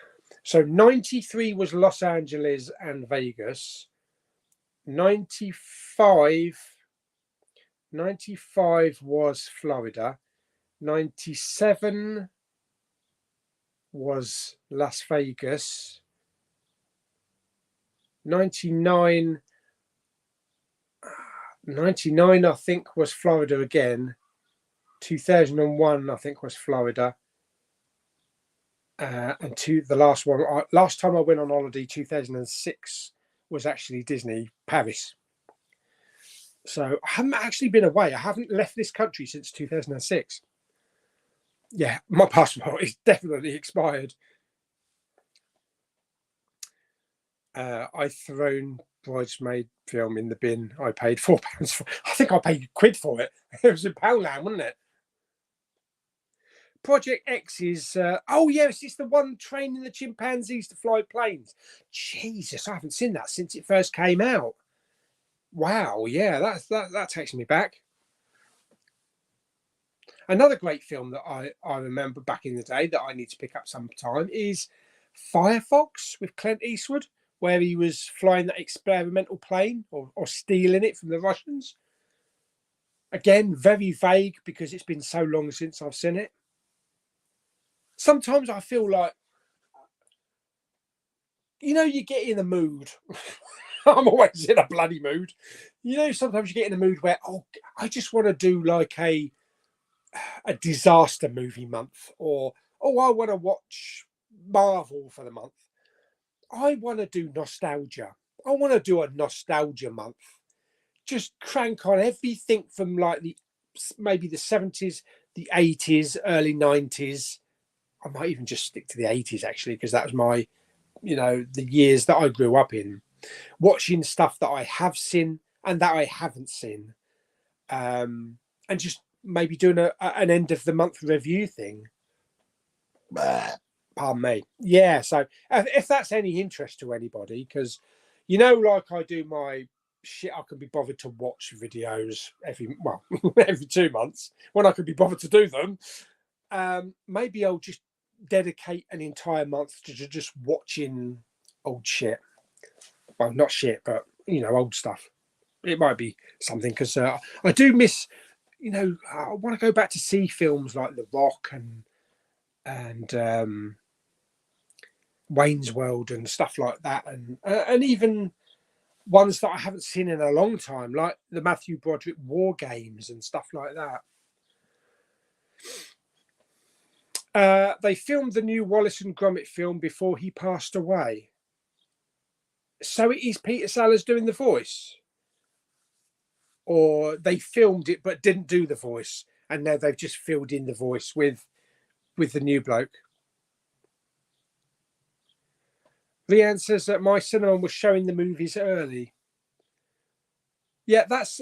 So 93 was Los Angeles and Vegas. 95 was Florida. 97 was Las Vegas. 99 I think was Florida again. 2001 I think was Florida. And the last time I went on holiday, 2006, was actually Disney Paris. So I haven't actually been away. I haven't left this country since 2006. Yeah, my passport is definitely expired. I thrown Bridesmaid film in the bin. I paid £4 for. I think I paid £1 for it. It was in Poundland, wasn't it? Project X is. Oh yes, it's the one training the chimpanzees to fly planes. Jesus, I haven't seen that since it first came out. Wow, yeah, that takes me back. Another great film that I remember back in the day that I need to pick up sometime is Firefox with Clint Eastwood, where he was flying that experimental plane or stealing it from the Russians. Again, very vague because it's been so long since I've seen it. Sometimes I feel like, you get in the mood. I'm always in a bloody mood. Sometimes you get in a mood where, I just want to do like a disaster movie month, or I want to watch Marvel for the month. I want to do nostalgia. I want to do a nostalgia month. Just crank on everything from like maybe the 70s, the 80s, early 90s. I might even just stick to the 80s actually, because that was my, the years that I grew up in. watching stuff that I have seen and that I haven't seen, and just maybe doing an end of the month review thing. Pardon me. Yeah, so if that's any interest to anybody, because like I do my shit, I can be bothered to watch videos every 2 months when I can be bothered to do them. Maybe I'll just dedicate an entire month to just watching old shit. Well, not shit, but old stuff. It might be something, because I do miss, I want to go back to see films like The Rock and Wayne's World and stuff like that, and even ones that I haven't seen in a long time, like the Matthew Broderick War Games and stuff like that. They filmed the new Wallace and Gromit film before he passed away. So it is Peter Sellers doing the voice? Or they filmed it but didn't do the voice, and now they've just filled in the voice with the new bloke? Leanne says that my cinema was showing the movies early. Yeah, that's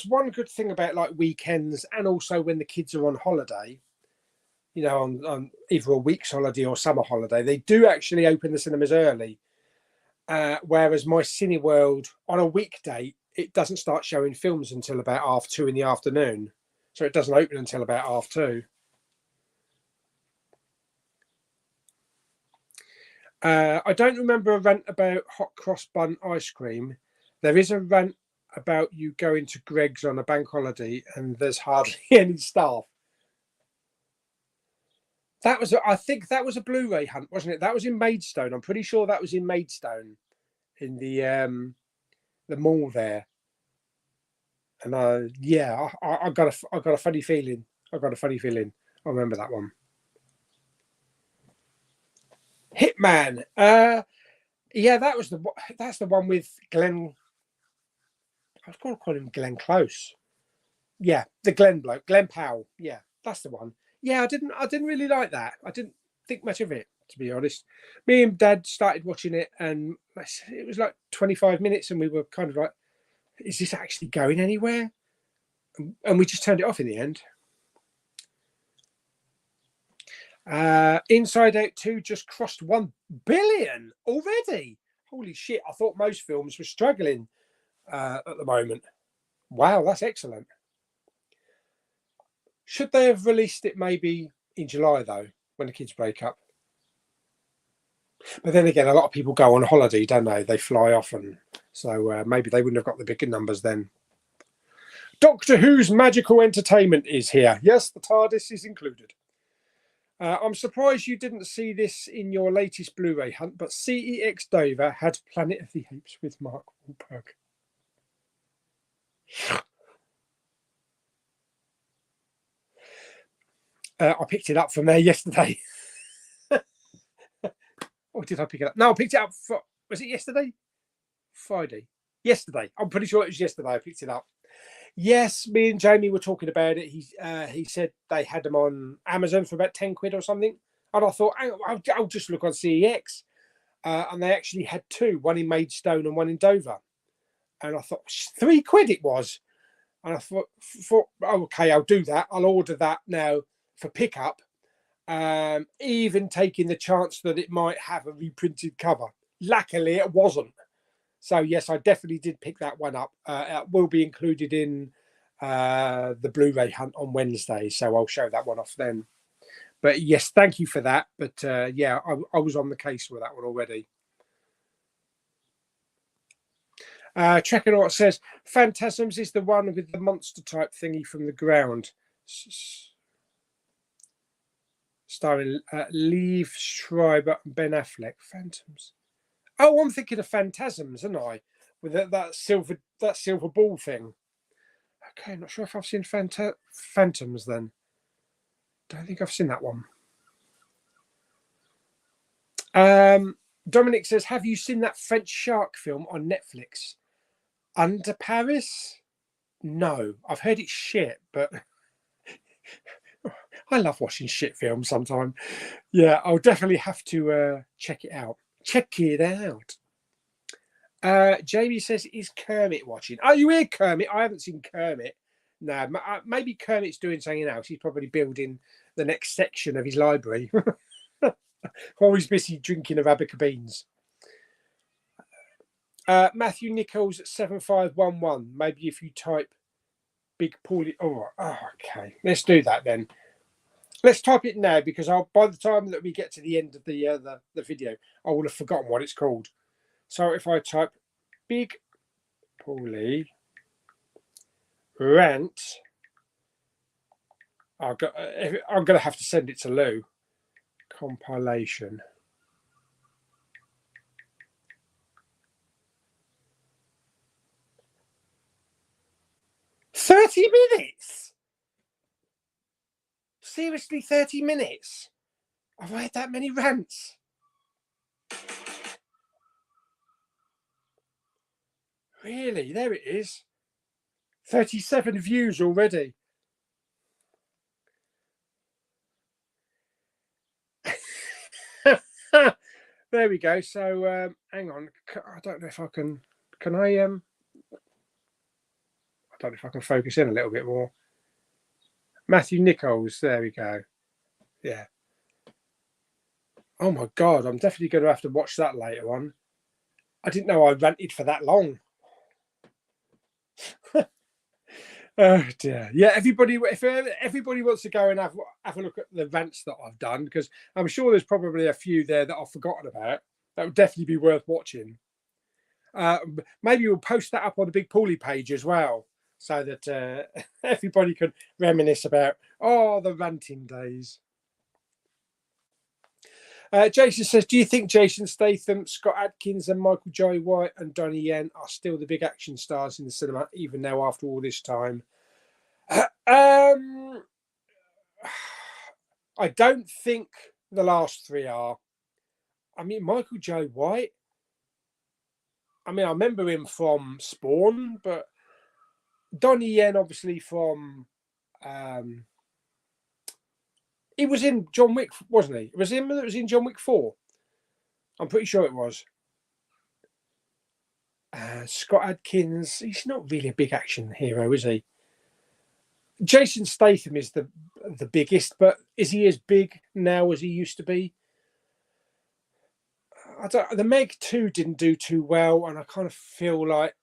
one good thing about like weekends, and also when the kids are on holiday, on either a week's holiday or summer holiday, they do actually open the cinemas early. Whereas my Cineworld on a weekday, it doesn't start showing films until about 2:30 in the afternoon. So it doesn't open until about 2:30. I don't remember a rant about hot cross bun ice cream. There is a rant about you going to Greg's on a bank holiday and there's hardly any staff. I think that was a Blu-ray hunt, wasn't it? That was in Maidstone. I'm pretty sure that was in Maidstone, in the mall there. And I got a funny feeling. I I remember that one. Hitman. Yeah, that's the one with Glenn. I was going to call him Glenn Close. Yeah, the Glenn bloke, Glenn Powell. Yeah, that's the one. Yeah, I didn't really like that. I didn't think much of it, to be honest. Me and Dad started watching it, and it was like 25 minutes, and we were kind of like, "Is this actually going anywhere?" And we just turned it off in the end. Inside Out 2 just crossed 1 billion already. Holy shit! I thought most films were struggling at the moment. Wow, that's excellent. Should they have released it maybe in July, though, when the kids break up? But then again, a lot of people go on holiday, don't they? They fly off, and so maybe they wouldn't have got the bigger numbers then. Doctor Who's Magical Entertainment is here. Yes, the TARDIS is included. I'm surprised you didn't see this in your latest Blu-ray hunt, but CEX Dover had Planet of the Apes with Mark Wahlberg. I picked it up from there yesterday. Or did I pick it up? No, I picked it up. Was it yesterday? Friday. Yesterday. I'm pretty sure it was yesterday I picked it up. Yes, me and Jamie were talking about it. He said they had them on Amazon for about 10 quid or something. And I thought, I'll just look on CEX. And they actually had two, one in Maidstone and one in Dover. And I thought, 3 quid it was. And I thought, okay, I'll do that. I'll order that now for pickup, even taking the chance that it might have a reprinted cover. Luckily, it wasn't. So, yes, I definitely did pick that one up. It will be included in the Blu-ray hunt on Wednesday, so I'll show that one off then. But, yes, thank you for that. But, yeah, I was on the case with that one already. Trekanaut says, Phantasms is the one with the monster-type thingy from the ground. Starring Liev Schreiber and Ben Affleck. Phantoms. Oh, I'm thinking of Phantasms, aren't I? With that silver ball thing. Okay, I'm not sure if I've seen Phantoms then. Don't think I've seen that one. Dominic says, have you seen that French shark film on Netflix? Under Paris? No, I've heard it's shit, but I love watching shit films sometimes. Yeah, I'll definitely have to check it out. Check it out. Jamie says, is Kermit watching? Are you here, Kermit? I haven't seen Kermit. No, maybe Kermit's doing something else. He's probably building the next section of his library while he's busy drinking Arabica beans. Matthew Nichols 7511. Maybe if you type Big Pauly. Oh, okay. Let's do that then. Let's type it now, because by the time that we get to the end of the video, I will have forgotten what it's called. So if I type Big Pauly rant, I'm going to have to send it to Lou. Compilation. "30 minutes? Seriously, 30 minutes? I've had that many rants. Really? There it is. 37 views already. There we go. So hang on. I don't know if I can. Can I? I don't know if I can focus in a little bit more. Matthew Nichols. There we go. Yeah. Oh my God! I'm definitely going to have to watch that later on. I didn't know I ranted for that long. Oh dear. Yeah, everybody, if everybody wants to go and have a look at the rants that I've done, because I'm sure there's probably a few there that I've forgotten about, that would definitely be worth watching. Maybe we'll post that up on the Big Pauly page as well, so that everybody can reminisce about the ranting days. Jason says, do you think Jason Statham, Scott Adkins and Michael Jai White and Donnie Yen are still the big action stars in the cinema, even now after all this time? I don't think the last three are. I mean, Michael Jai White, I mean, I remember him from Spawn, but Donnie Yen, obviously from... he was in John Wick, wasn't he? It was him that was in John Wick 4. I'm pretty sure it was. Scott Adkins, he's not really a big action hero, is he? Jason Statham is the biggest, but is he as big now as he used to be? The Meg 2 didn't do too well, and I kind of feel like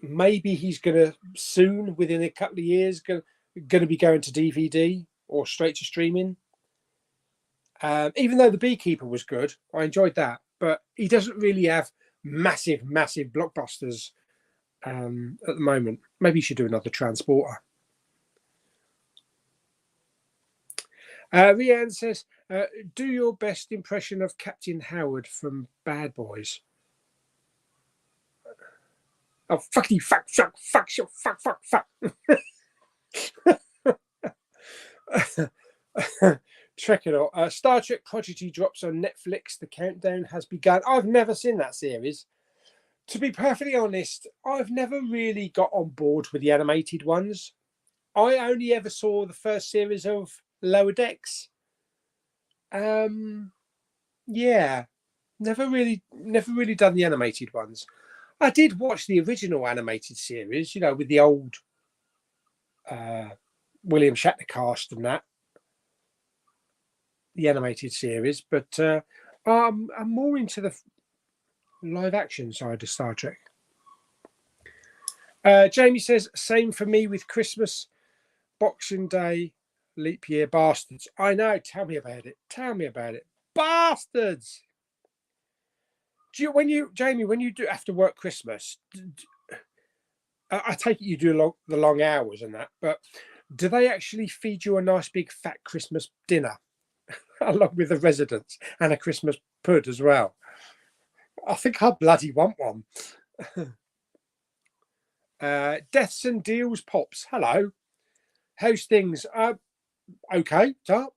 maybe he's going to soon, within a couple of years, going to be going to DVD or straight to streaming. Even though The Beekeeper was good, I enjoyed that, but he doesn't really have massive blockbusters at the moment. Maybe he should do another Transporter. Rianne says, do your best impression of Captain Howard from Bad Boys. Oh, fuck you, fuck. Trek it all. Star Trek Prodigy drops on Netflix. The countdown has begun. I've never seen that series. To be perfectly honest, I've never really got on board with the animated ones. I only ever saw the first series of Lower Decks. Yeah, never really done the animated ones. I did watch the original animated series, with the old William Shatner cast and that, the animated series, but I'm more into the live action side of Star Trek. Jamie says, same for me with Christmas, Boxing Day, leap year, bastards. I know. Tell me about it. Bastards. Jamie, when you do have to work Christmas, I take it you do the long hours and that, but do they actually feed you a nice big fat Christmas dinner along with the residents and a Christmas pud as well? I think I bloody want one. Deaths and Deals Pops. Hello. How's things? Okay, so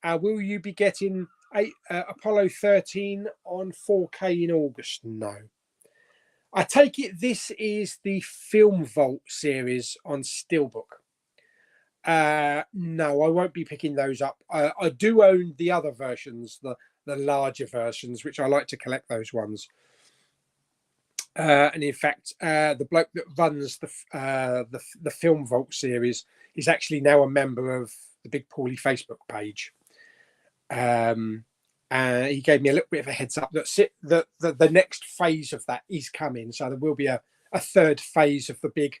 will you be getting Apollo 13 on 4K in August? No. I take it this is the Film Vault series on Steelbook. No, I won't be picking those up. I do own the other versions, the larger versions, which I like to collect those ones. And in fact, the bloke that runs the Film Vault series is actually now a member of the Big Pauly Facebook page. He gave me a little bit of a heads up that the next phase of that is coming. So there will be a third phase of the big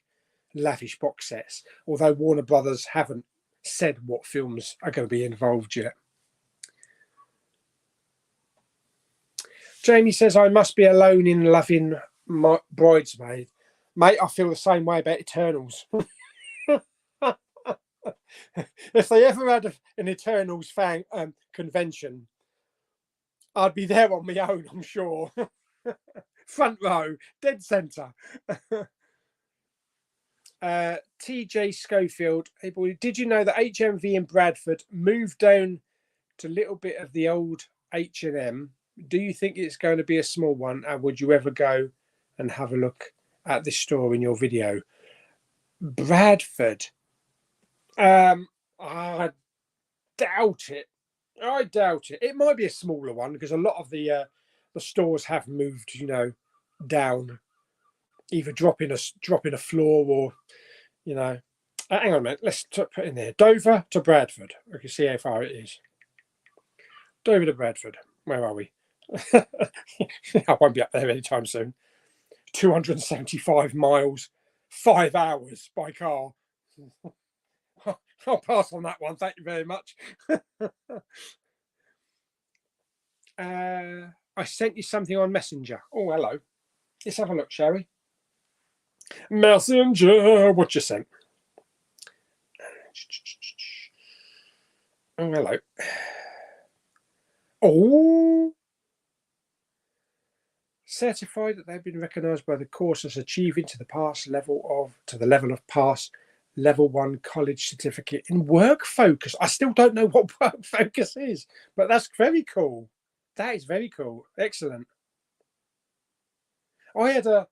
lavish box sets, although Warner Brothers haven't said what films are going to be involved yet. Jamie says, I must be alone in loving my Bridesmaid. Mate, I feel the same way about Eternals. If they ever had an Eternals fan convention, I'd be there on my own, I'm sure. Front row, dead centre. TJ Schofield, hey boy, did you know that HMV in Bradford moved down to a little bit of the old H&M? Do you think it's going to be a small one, and would you ever go and have a look at this store in your video? Bradford, I doubt it. I doubt it. It might be a smaller one because a lot of the stores have moved, you know, down, either dropping a floor or, you know. Hang on a minute. Let's put in there Dover to Bradford. I can see how far it is. Dover to Bradford. Where are we? I won't be up there anytime soon. 275 miles, 5 hours by car. I'll pass on that one. Thank you very much. I sent you something on Messenger. Oh, hello. Let's have a look, shall we? Messenger, what you sent? Oh, hello. Oh. Certified that they've been recognised by the course as achieving to the level of pass level 1 college certificate in work focus. I still don't know what work focus is, but that's very cool. That is very cool. Excellent. I had a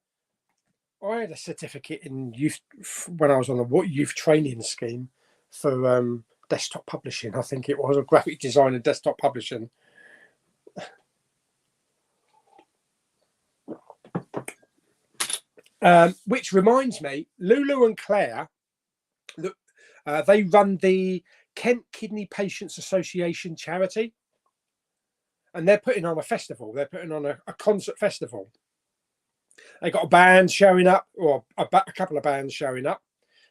certificate in youth when I was on the youth training scheme for desktop publishing. I think it was a graphic design and desktop publishing. Which reminds me, Lulu and Claire, they run the Kent Kidney Patients Association charity, and they're putting on a festival. They're putting on a concert festival. They got a band showing up, or a couple of bands showing up.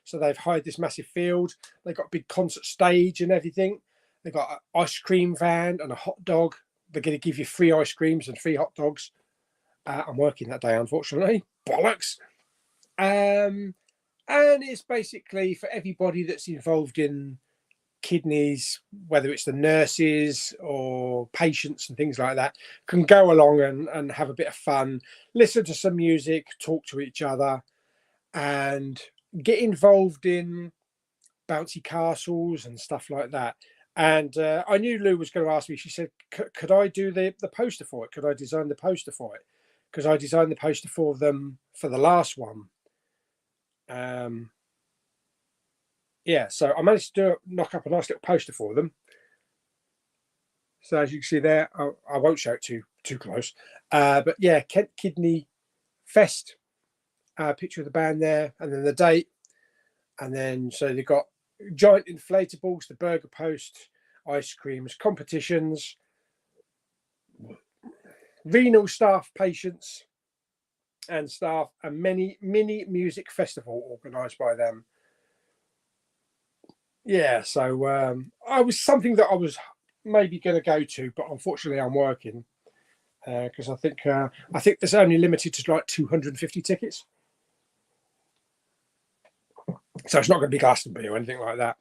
So they've hired this massive field. They got a big concert stage and everything. They got an ice cream van and a hot dog. They're going to give you free ice creams and free hot dogs. I'm working that day, unfortunately. Bollocks. And it's basically for everybody that's involved in kidneys, whether it's the nurses or patients and things like that, can go along and have a bit of fun, listen to some music, talk to each other, and get involved in bouncy castles and stuff like that. And I knew Lou was going to ask me. She said, could I do the poster for it? Could I design the poster for it? Because I designed the poster for them for the last one. Yeah, so I managed to knock up a nice little poster for them. So as you can see there, I won't show it too close. But yeah, Kent Kidney Fest, picture of the band there, and then the date. And then so they've got giant inflatables, the burger post, ice creams, competitions, renal staff, patients and staff, and mini music festival organised by them. Yeah, so I was something that I was maybe going to go to, but unfortunately I'm working because I think there's only limited to like 250 tickets. So it's not going to be Glastonbury or anything like that.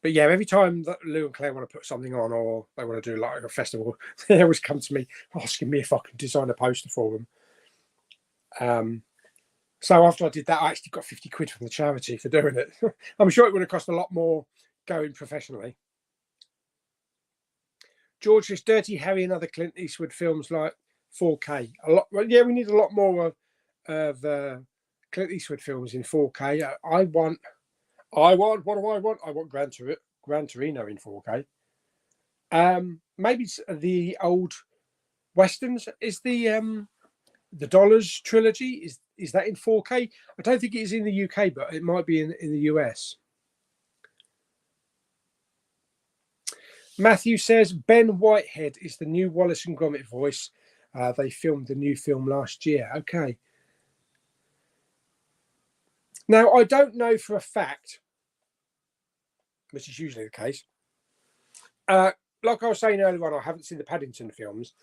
But yeah, every time that Lou and Claire want to put something on or they want to do like a festival, they always come to me asking me if I can design a poster for them. So after I did that, I actually got 50 quid from the charity for doing it. I'm sure it would have cost a lot more going professionally. George says Dirty Harry and other Clint Eastwood films like 4K. A lot. Well, yeah, we need a lot more of Clint Eastwood films in 4K. I want. What do I want? I want Gran Torino in 4K. Maybe the old westerns. Is the the Dollars trilogy. Is that in 4K? I don't think it is in the UK, but it might be in the US. Matthew says Ben Whitehead is the new Wallace and Gromit voice. They filmed the new film last year. Okay. Now, I don't know for a fact, which is usually the case. Like I was saying earlier on, I haven't seen the Paddington films.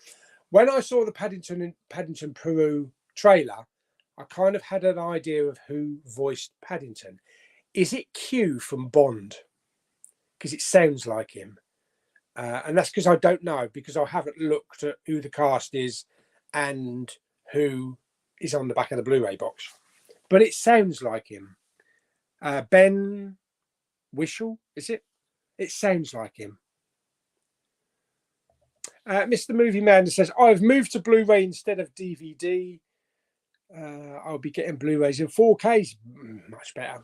When I saw the Paddington Peru trailer, I kind of had an idea of who voiced Paddington. Is it Q from Bond? Because it sounds like him. And that's because I don't know, because I haven't looked at who the cast is and who is on the back of the Blu-ray box. But it sounds like him. Ben Whishaw, is it? It sounds like him. Mr. Movie Man says, I've moved to Blu-ray instead of DVD. I'll be getting Blu-rays in 4K. Much better.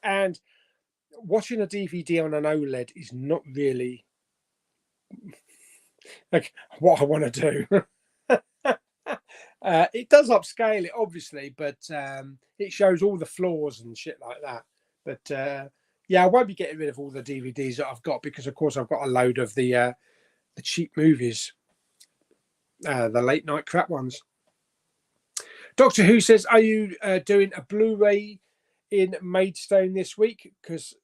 And watching a DVD on an OLED is not really like what I want to do. It does upscale it, obviously, but it shows all the flaws and shit like that. But yeah, I won't be getting rid of all the DVDs that I've got, because, of course, I've got a load of the cheap movies, the late night crap ones. Doctor Who says, are you doing a Blu-ray in Maidstone this week? Because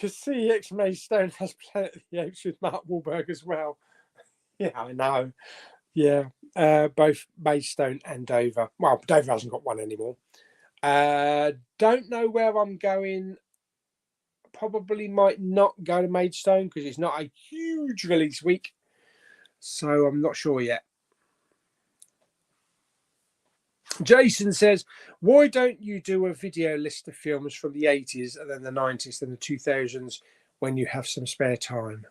CX Maidstone has Planet of the Apes with Mark Wahlberg as well. Yeah, I know. Yeah, both Maidstone and Dover. Well, Dover hasn't got one anymore. Don't know where I'm going. Probably might not go to Maidstone because it's not a huge release week. So I'm not sure yet. Jason says, why don't you do a video list of films from the 80s and then the 90s and the 2000s when you have some spare time?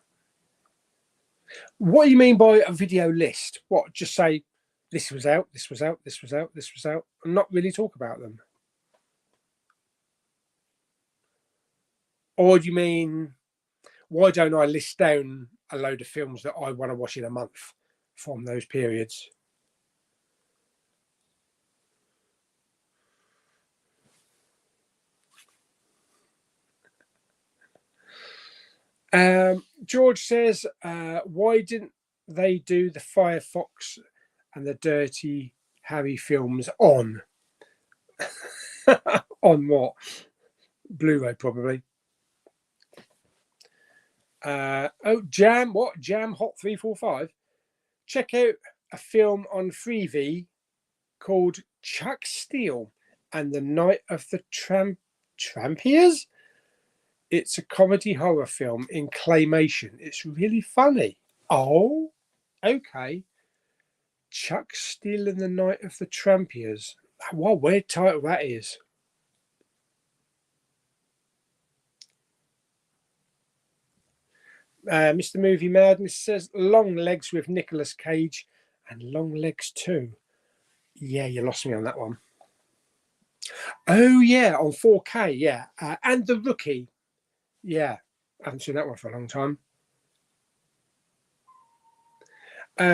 What do you mean by a video list? What, just say this was out, this was out, this was out, this was out, and not really talk about them? Or do you mean, why don't I list down a load of films that I want to watch in a month from those periods? George says, why didn't they do the Firefox and the Dirty Harry films on? On what? Blu-ray, probably. Jam, what? Jam Hot 345? Check out a film on Freevee called Chuck Steele and the Night of the Trampiers. It's a comedy horror film in claymation. It's really funny. Oh, okay. Chuck Steele and the Night of the Trampiers. What a weird title that is. Mr. Movie Madness says Long Legs with Nicolas Cage and Long Legs 2. Yeah, you lost me on that one. Oh, yeah, on 4K, yeah. And The Rookie. Yeah, I haven't seen that one for a long time.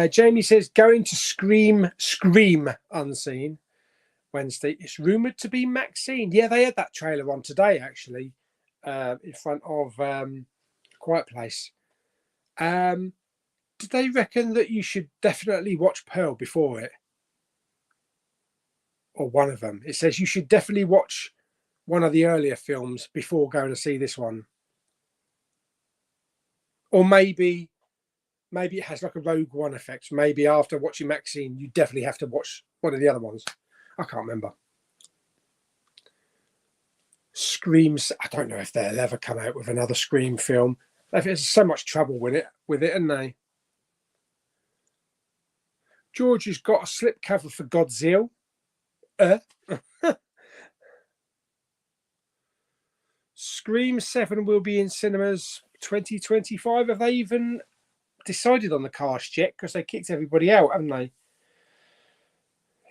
Jamie says, going to Scream Unseen Wednesday. It's rumoured to be Maxine. Yeah, they had that trailer on today, actually, in front of Quiet Place. Did they reckon that you should definitely watch Pearl before it? Or one of them? It says you should definitely watch one of the earlier films before going to see this one. Or maybe it has like a Rogue One effect. Maybe after watching Maxine, you definitely have to watch one of the other ones. I can't remember. Screams. I don't know if they'll ever come out with another Scream film. There's so much trouble with it, isn't they? George has got a slipcover for Godzilla. Scream 7 will be in cinemas 2025. Have they even decided on the cast yet? Because they kicked everybody out, haven't they?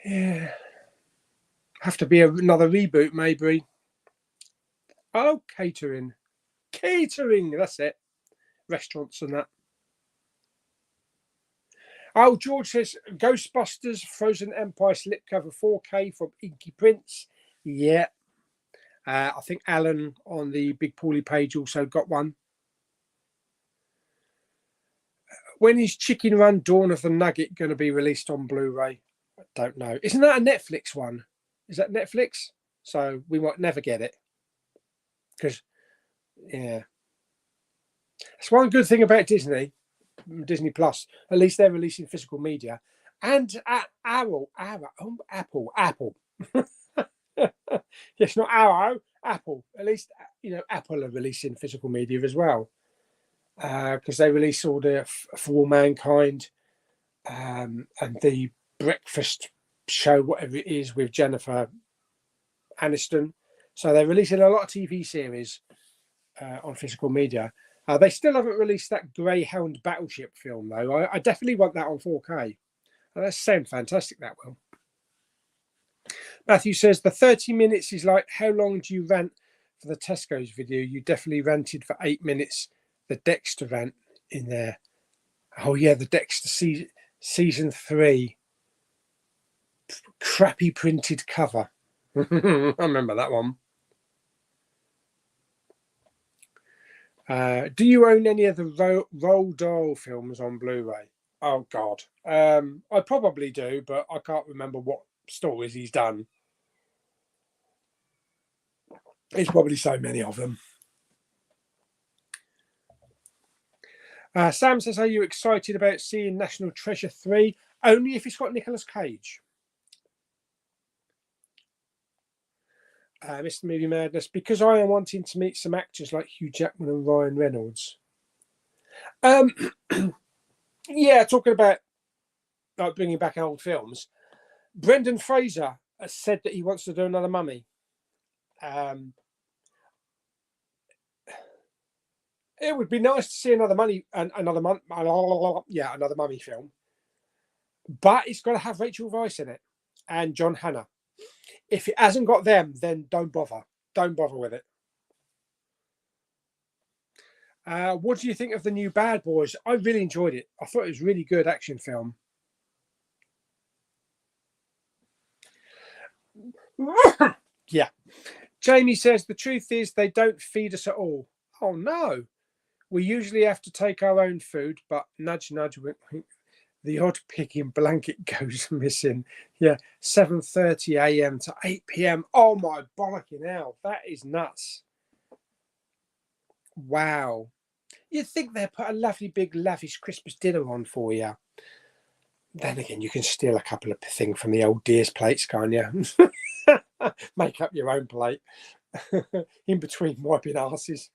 Yeah. Have to be another reboot, maybe. Oh, catering. That's it. Restaurants and that. Oh, George says Ghostbusters Frozen Empire slipcover 4K from Inky Prints. Yeah. I think Alan on the Big Pauly page also got one. When is Chicken Run Dawn of the Nugget going to be released on Blu-ray? I don't know. Isn't that a Netflix one? Is that Netflix? So we might never get it. Because, yeah. That's one good thing about Disney Plus. At least they're releasing physical media. And Apple. Yes, not Arrow, Apple. At least, Apple are releasing physical media as well. Because they release all the For All Mankind and the breakfast show, whatever it is, with Jennifer Aniston. So they're releasing a lot of TV series on physical media. They still haven't released that Greyhound battleship film, though. I definitely want that on 4K. That sounds fantastic, that will. Matthew says, the 30 minutes is like, how long do you rant for the Tesco's video? You definitely ranted for 8 minutes. The Dexter rant in there. Oh, yeah, the Dexter season 3. Crappy printed cover. I remember that one. Do you own any of the Roald Dahl films on Blu-ray? Oh, God. I probably do, but I can't remember what stories he's done. There's probably so many of them. Sam says, are you excited about seeing National Treasure 3? Only if it's got Nicolas Cage. Mr. Movie Madness, because I am wanting to meet some actors like Hugh Jackman and Ryan Reynolds. Yeah, talking about like bringing back old films. Brendan Fraser has said that he wants to do another Mummy. It would be nice to see another Mummy film, but it's got to have Rachel Weisz in it and John Hannah. If it hasn't got them, then don't bother. Don't bother with it. What do you think of the new Bad Boys? I really enjoyed it. I thought it was a really good action film. Yeah. Jamie says, the truth is they don't feed us at all. Oh, no. We usually have to take our own food, but nudge, nudge, the odd picking blanket goes missing. Yeah, 7:30 a.m. to 8 p.m. Oh, my bollocking hell. That is nuts. Wow. You'd think they'd put a lovely, big, lavish Christmas dinner on for you. Then again, you can steal a couple of things from the old deer's plates, can't you? Make up your own plate in between wiping asses.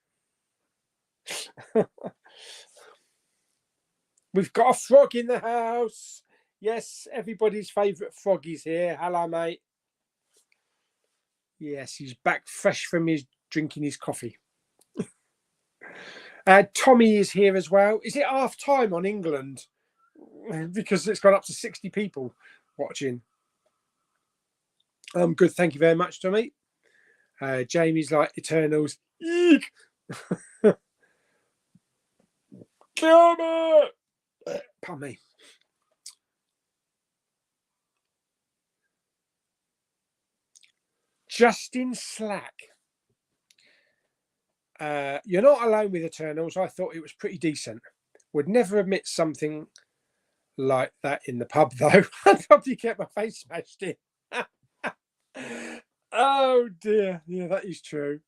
We've got a frog in the house. Yes, everybody's favourite frog is here. Hello, mate. Yes, he's back fresh from his drinking his coffee. Tommy is here as well. Is it half time on England? Because it's gone up to 60 people watching. Good, thank you very much, Tommy. Jamie's like Eternals. Eek! Damn it! Pardon me. Justin Slack. You're not alone with Eternals. I thought it was pretty decent. Would never admit something like that in the pub, though. I'd probably get my face smashed in. Oh, dear. Yeah, that is true.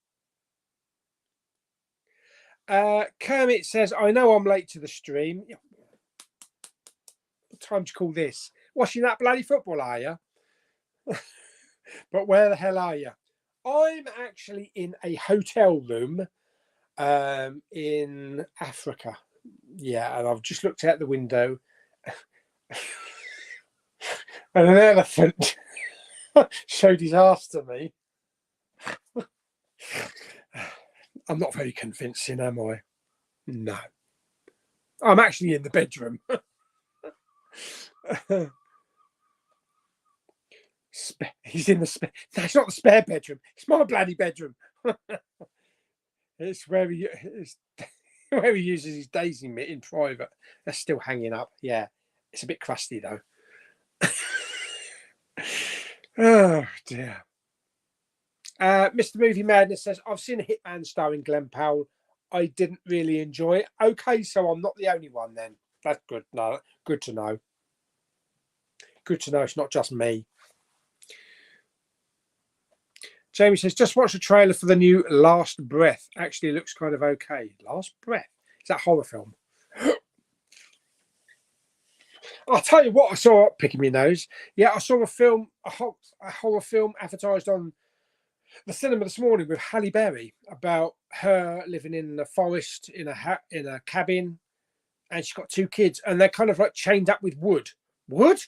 Kermit says, I know I'm late to the stream. What time do you call this? Watching that bloody football, are you? But where the hell are you? I'm actually in a hotel room in Africa. Yeah, and I've just looked out the window and an elephant showed his ass to me. I'm not very convincing, am I? No. I'm actually in the bedroom. He's in the spare. No, it's not the spare bedroom. It's my bloody bedroom. It's where he uses his daisy mitt in private. That's still hanging up. Yeah. It's a bit crusty though. Oh dear. Mr. Movie Madness says, I've seen a Hitman starring Glenn Powell. I didn't really enjoy it. Okay, so I'm not the only one then. That's good. No, good to know. Good to know it's not just me. Jamie says, just watch the trailer for the new Last Breath. Actually, it looks kind of okay. Last Breath? Is that a horror film? I'll tell you what I saw, picking my nose. Yeah, I saw a horror film advertised on the cinema this morning with Halle Berry about her living in the forest in a cabin, and she's got 2 kids, and they're kind of like chained up with wood. Wood?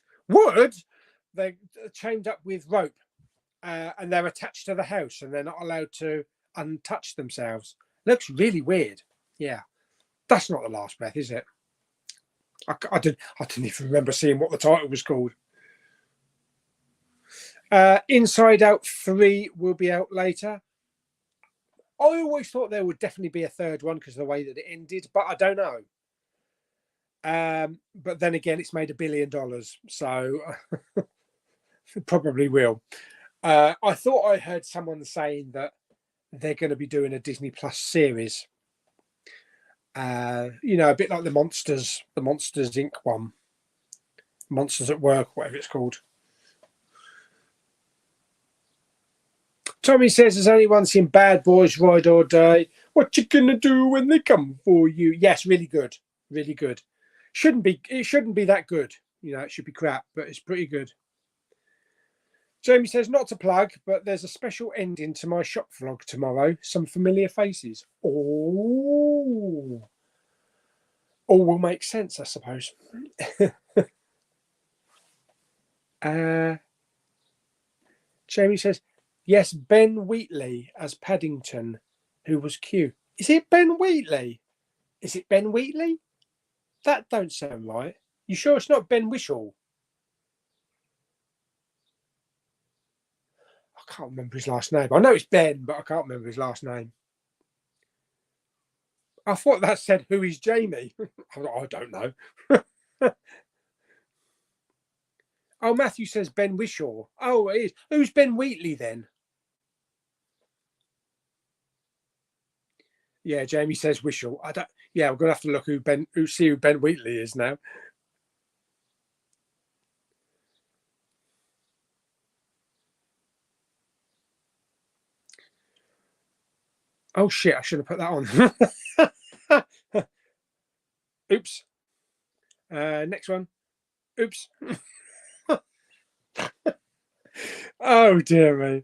They're chained up with rope, and they're attached to the house, and they're not allowed to untouch themselves. Looks really weird. Yeah, that's not The Last Breath, is it? I didn't even remember seeing what the title was called. Inside Out 3 will be out later. I always thought there would definitely be a third one because of the way that it ended, but I don't know. But then again, it's made $1 billion, so it probably will. I thought I heard someone saying that they're going to be doing a Disney Plus series. A bit like the Monsters Inc. one. Monsters at Work, whatever it's called. Tommy says, has anyone seen Bad Boys Ride or Die? What you gonna do when they come for you? Yes, really good. Really good. It shouldn't be that good. It should be crap, but it's pretty good. Jamie says, not to plug, but there's a special ending to my shop vlog tomorrow. Some familiar faces. Oh. All will make sense, I suppose. Jamie says, yes, Ben Wheatley as Paddington, who was Q. Is it Ben Wheatley? Is it Ben Wheatley? That don't sound right. You sure it's not Ben Whishaw? I can't remember his last name. I know it's Ben, but I can't remember his last name. I thought that said, who is Jamie? I don't know. Oh, Matthew says Ben Whishaw. Oh, it is. Who's Ben Wheatley then? Yeah, Jamie says Whishaw. I don't. Yeah, we're gonna have to look see who Ben Wheatley is now. Oh shit! I should have put that on. Oops. Next one. Oops. Oh dear me.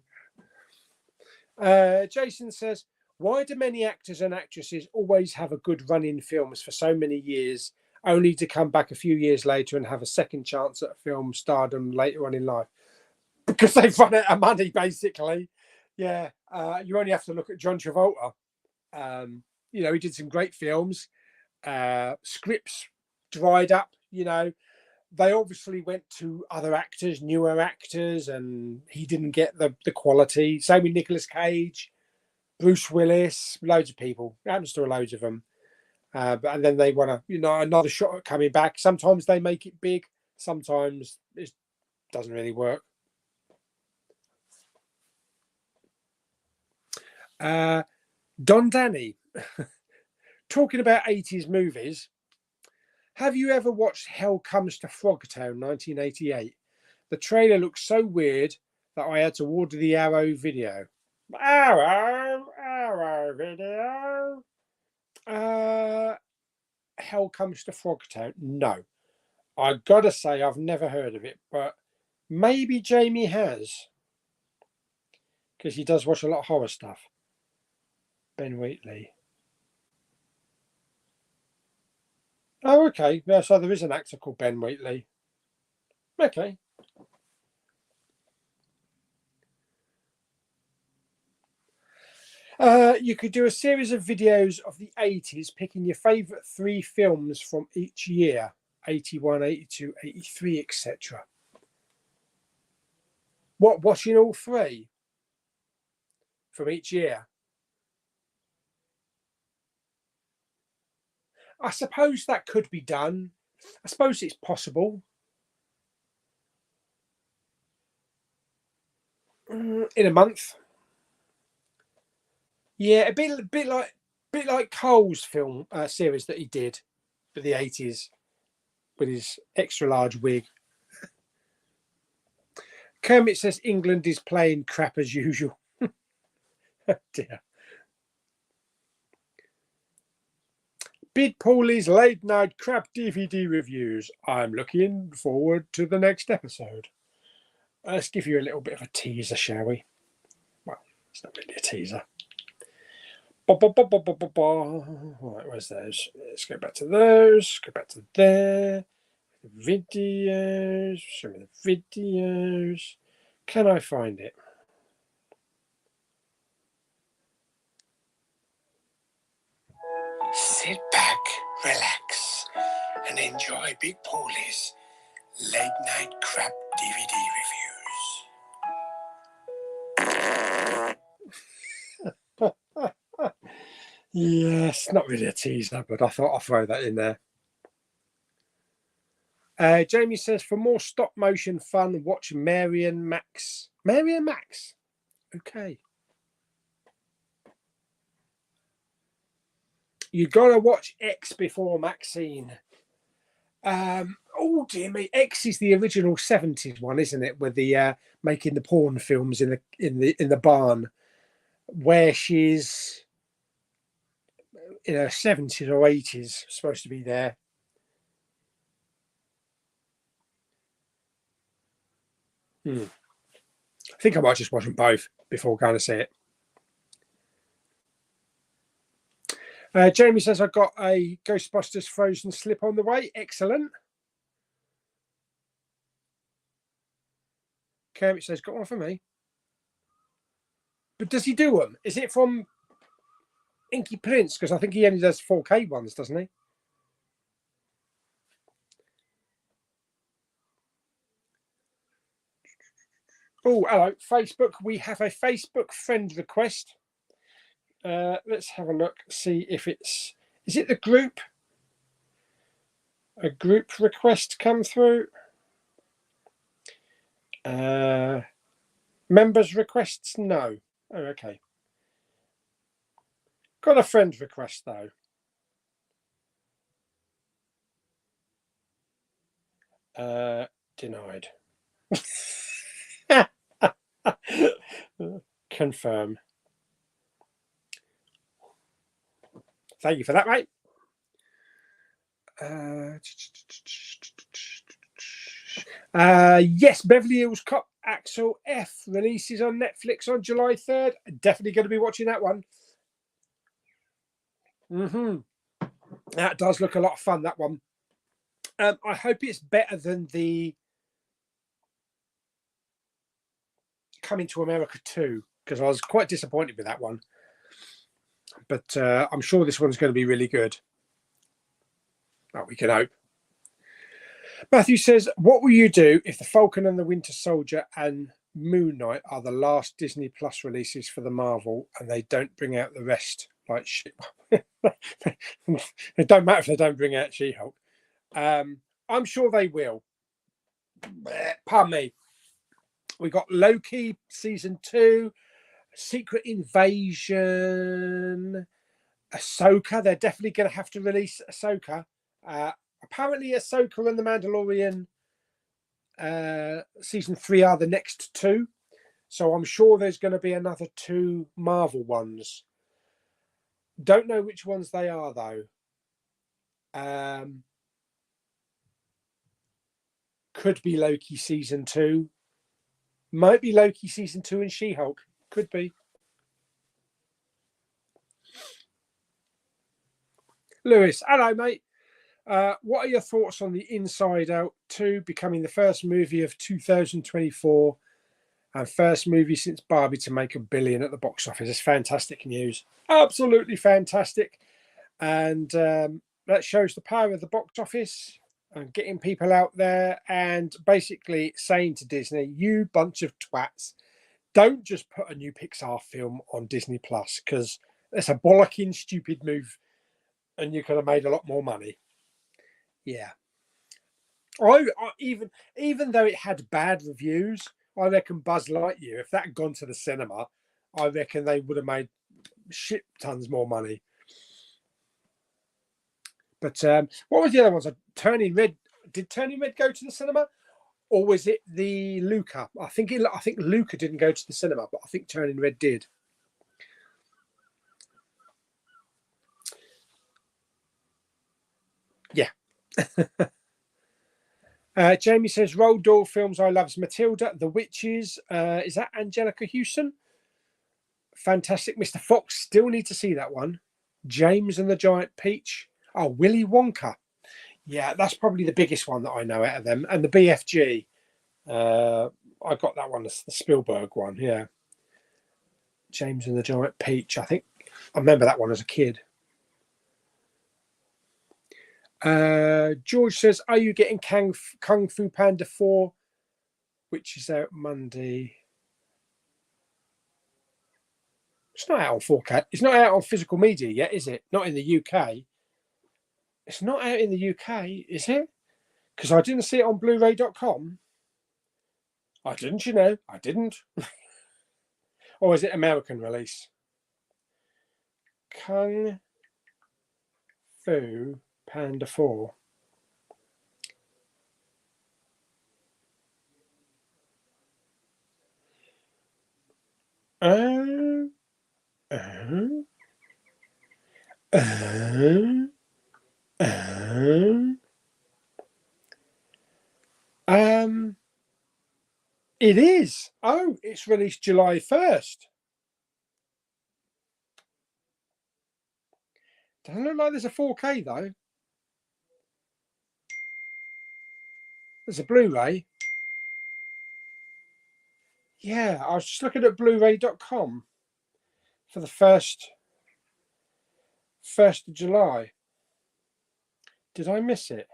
Jason says, why do many actors and actresses always have a good run in films for so many years, only to come back a few years later and have a second chance at a film stardom later on in life? Because they've run out of money, basically. Yeah. You only have to look at John Travolta. He did some great films. Scripts dried up. They obviously went to other actors, newer actors, and he didn't get the quality. Same with Nicolas Cage, Bruce Willis, loads of people. It happens to loads of them. And then they want another shot at coming back. Sometimes they make it big. Sometimes it doesn't really work. Don Danny, talking about 80s movies. Have you ever watched Hell Comes to Frogtown 1988? The trailer looks so weird that I had to order the Arrow video. Arrow video. Hell Comes to Frogtown. No. I gotta say, I've never heard of it, but maybe Jamie has. Because he does watch a lot of horror stuff. Ben Wheatley. Oh, okay. Yeah, so there is an actor called Ben Wheatley. Okay. You could do a series of videos of the 80s, picking your favourite 3 films from each year. 81, 82, 83, etc. What, watching all 3 from each year? I suppose that could be done, I suppose it's possible. In a month. Yeah, a bit like Cole's film series that he did for the 80s with his extra large wig. Kermit says England is playing crap as usual. Oh dear. Big Pauly's late night crap DVD reviews. I'm looking forward to the next episode. Let's give you a little bit of a teaser, shall we? Well, it's not really a teaser. Right, where's those? Let's go back to those. Go back to there. Videos. Show me the videos. Can I find it? Sit back, relax, and enjoy Big Pauly's late night crap DVD reviews. Yes, not really a teaser, but I thought I'll throw that in there. Jamie says, for more stop motion fun, watch Mary and Max. Mary and Max? Okay. You got to watch X before Maxine. Oh dear me, X is the original 70s one, isn't it? With the making the porn films in the barn, where she's in her 70s or 80s, supposed to be there. I think I might just watch them both before going to see it. Jamie says, I've got a Ghostbusters Frozen slip on the way. Excellent. Kermit says, got one for me. But does he do them? Is it from Inky Prince? Because I think he only does 4K ones, doesn't he? Oh, hello, Facebook. We have a Facebook friend request. Let's have a look, see if it's... Is it the group? A group request come through? Members requests? No. Oh, okay. Got a friend request, though. Denied. Confirm. Thank you for that, mate. Yes, Beverly Hills Cop Axel F releases on Netflix on July 3rd. Definitely going to be watching that one. That does look a lot of fun, that one. I hope it's better than the Coming to America 2, because I was quite disappointed with that one. But I'm sure this one's going to be really good. Oh, we can hope. Matthew says, what will you do if The Falcon and the Winter Soldier and Moon Knight are the last Disney Plus releases for the Marvel and they don't bring out the rest? Like shit. It don't matter if they don't bring out She-Hulk. I'm sure they will. Pardon me. We got Loki season 2, Secret Invasion, Ahsoka. They're definitely going to have to release Ahsoka. Apparently, Ahsoka and the Mandalorian season 3 are the next 2. So I'm sure there's going to be another 2 Marvel ones. Don't know which ones they are, though. Could be Loki season 2. Might be Loki season 2 and She-Hulk. Could be. Lewis, hello, mate. What are your thoughts on the Inside Out 2 becoming the first movie of 2024 and first movie since Barbie to make $1 billion at the box office? It's fantastic news. Absolutely fantastic. And that shows the power of the box office and getting people out there and basically saying to Disney, you bunch of twats, don't just put a new Pixar film on Disney Plus, because it's a bollocking stupid move and you could have made a lot more money. Yeah. Even though it had bad reviews, I reckon Buzz Lightyear, if that had gone to the cinema, I reckon they would have made shit tons more money. But what was the other ones? Turning Red. Did Turning Red go to the cinema, or was it the Luca? I think Luca didn't go to the cinema, but I think Turning Red did. Yeah. Jamie says Roald Dahl films I love is Matilda, The Witches. Is that Angelica Houston? Fantastic. Mr. Fox, still need to see that one. James and the Giant Peach. Oh, Willy Wonka. Yeah, that's probably the biggest one that I know out of them. And the BFG. I got that one, the Spielberg one. Yeah. James and the Giant Peach. I remember that one as a kid. George says, are you getting Kung Fu Panda 4, which is out Monday? It's not out on 4K. It's not out on physical media yet, is it? Not in the UK. It's not out in the UK, is it? Because I didn't see it on Blu-ray.com. I didn't, you know. I didn't. Or is it American release? Kung Fu Panda 4. It is. Oh, it's released July 1st. Doesn't look like there's a 4K though. There's a Blu-ray. Yeah, I was just looking at Blu-ray.com for the 1st of July. Did I miss it?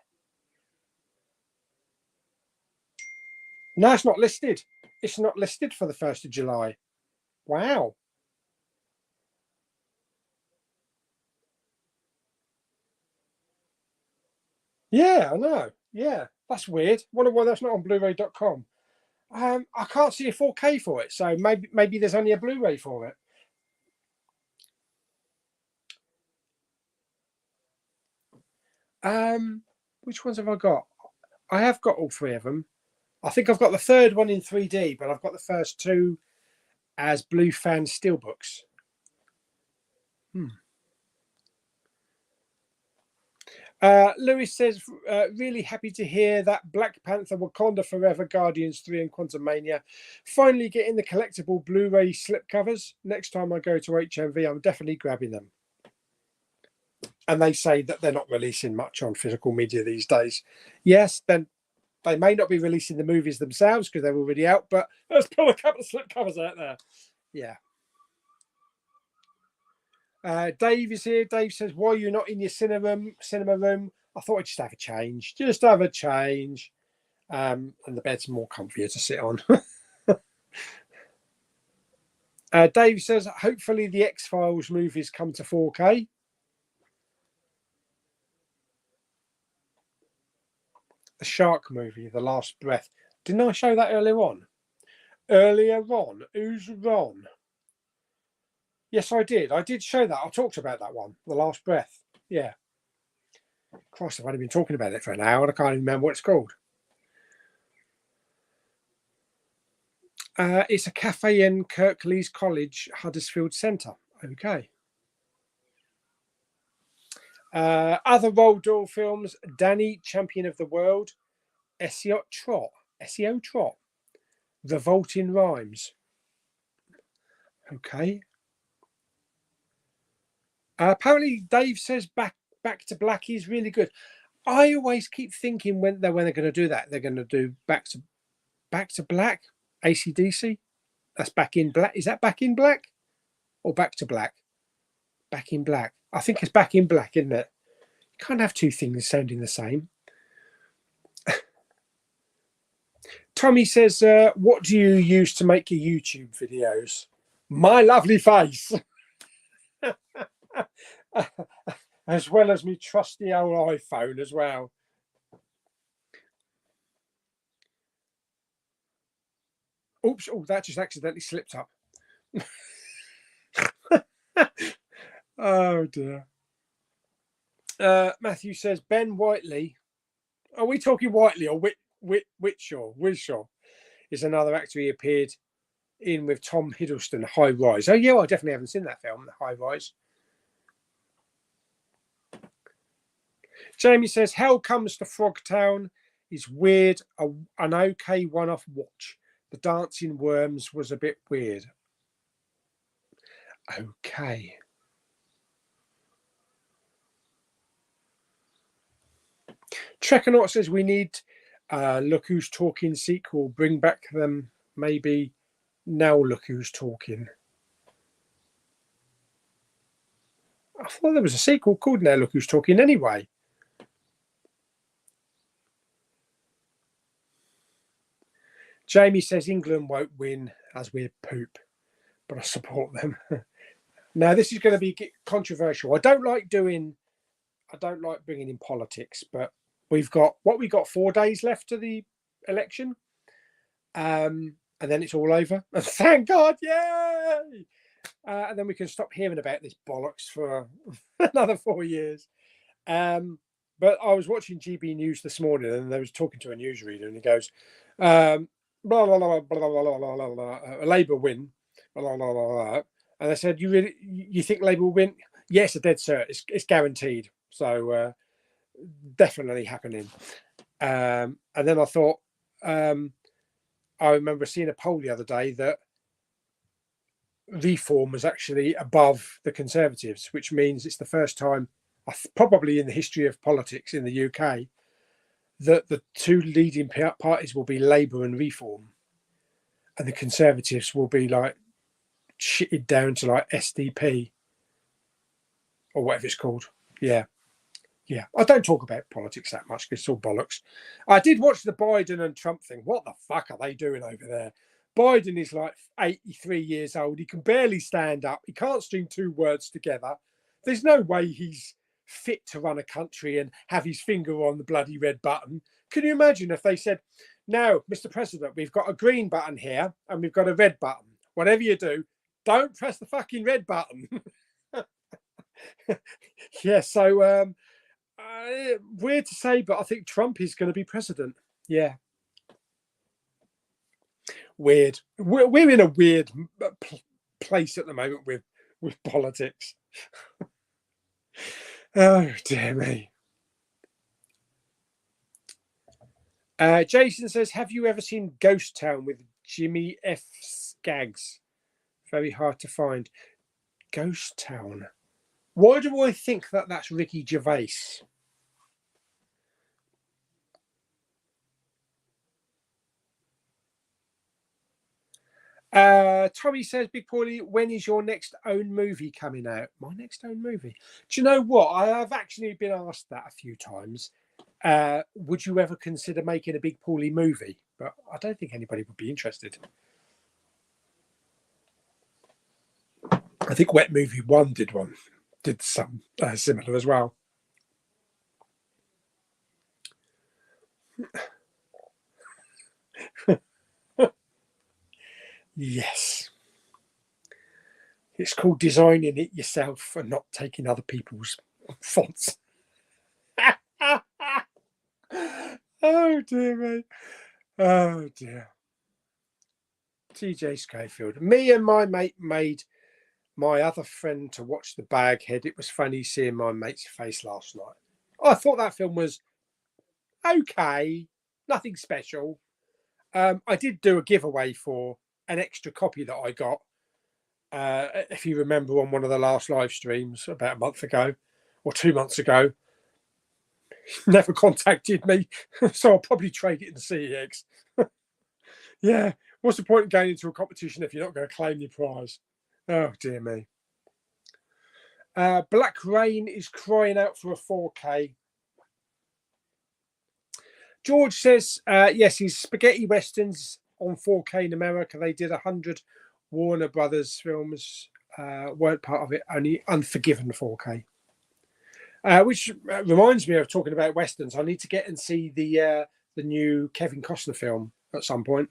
No, it's not listed. It's not listed for the 1st of July. Wow. Yeah, I know. Yeah, that's weird. Wonder why that's not on Blu-ray.com. I can't see a 4K for it, so maybe there's only a Blu-ray for it. Which ones have I got? I have got all three of them. I think I've got the third one in 3D, but I've got the first two as Blue Fan Steelbooks. Lewis says, really happy to hear that Black Panther, Wakanda Forever, Guardians 3 and Quantumania finally getting the collectible Blu-ray slipcovers. Next time I go to HMV, I'm definitely grabbing them. And they say that they're not releasing much on physical media these days. Yes, then they may not be releasing the movies themselves because they're already out, but let's put a couple of slipcovers out there. Yeah. Dave is here. Dave says, why are you not in your cinema room? I thought I'd just have a change. And the bed's more comfier to sit on. Dave says, hopefully the X-Files movies come to 4K. The shark movie, The Last Breath. Didn't I show that earlier on? Who's Ron? Yes, I did. I did show that. I talked about that one, The Last Breath. Yeah. Christ, I've only been talking about it for an hour and I can't even remember what it's called. It's a cafe in Kirklees College, Huddersfield Centre. Okay. Other Roald Dahl films, Danny, Champion of the World, SEO Trot, Revolting Rhymes. Okay. Apparently, Dave says Back to Black is really good. I always keep thinking when they're going to do that, they're going to do Back to Black, AC/DC. That's Back in Black. Is that Back in Black or Back to Black? Back in Black. I think it's Back in Black, isn't it? You can't have two things sounding the same. Tommy says, what do you use to make your YouTube videos? My lovely face. As well as me trusty old iPhone as well. Oops, oh, that just accidentally slipped up. Oh dear. Matthew says Ben Whiteley. Are we talking Whiteley or Wishaw is another actor he appeared in with Tom Hiddleston, High Rise. Oh yeah, I definitely haven't seen that film, High Rise. Jamie says Hell Comes to Frogtown is weird, an okay one-off watch. The dancing worms was a bit weird. Okay. Trekanaut says we need Look Who's Talking sequel. Bring back them maybe now. Look Who's Talking. I thought there was a sequel called Now Look Who's Talking anyway. Jamie says England won't win as we're poop, but I support them. Now this is going to be controversial. I don't like bringing in politics, but we've got 4 days left to the election, and then it's all over. Thank God, yay! And then we can stop hearing about this bollocks for another 4 years. But I was watching GB News this morning, and they was talking to a newsreader, and he goes, blah, blah, blah, blah, blah, blah, blah, blah, Labour win, blah, blah, blah, blah. And I said, you think Labour will win? Yes, a dead cert. It's guaranteed. So definitely happening. And then I thought, I remember seeing a poll the other day that Reform was actually above the Conservatives, which means it's the first time, probably in the history of politics in the UK, that the two leading parties will be Labour and Reform, and the Conservatives will be like shitted down to like SDP or whatever it's called. Yeah. I don't talk about politics that much because it's all bollocks. I did watch the Biden and Trump thing. What the fuck are they doing over there? Biden is like 83 years old. He can barely stand up. He can't string 2 words together. There's no way he's fit to run a country and have his finger on the bloody red button. Can you imagine if they said, "No, Mr. President, we've got a green button here and we've got a red button. Whatever you do, don't press the fucking red button." Yeah, so weird to say, but I think Trump is going to be president. Yeah. Weird. We're in a weird place at the moment with politics. Oh, dear me. Jason says, have you ever seen Ghost Town with Jimmy F. Skaggs? Very hard to find. Ghost Town. Why do I think that that's Ricky Gervais? Tommy says, Big Pauly, when is your next own movie coming out? My next own movie? Do you know what? I have actually been asked that a few times. Would you ever consider making a Big Pauly movie? But I don't think anybody would be interested. I think Wet Movie 1 did some similar as well. Yes. It's called designing it yourself and not taking other people's fonts. Oh, dear me. Oh, dear. TJ Schofield. Me and my mate made my other friend to watch The Baghead. It was funny seeing my mate's face last night. I thought that film was okay. Nothing special. I did do a giveaway for an extra copy that I got. If you remember on one of the last live streams about a month ago or 2 months ago, never contacted me, so I'll probably trade it in the CEX. Yeah, what's the point of going into a competition if you're not going to claim your prize? Oh, dear me. Black Rain is crying out for a 4K. George says, yes, his spaghetti westerns on 4K in America. They did 100 Warner Brothers films, weren't part of it, only Unforgiven 4K. Which reminds me of talking about westerns. I need to get and see the new Kevin Costner film at some point.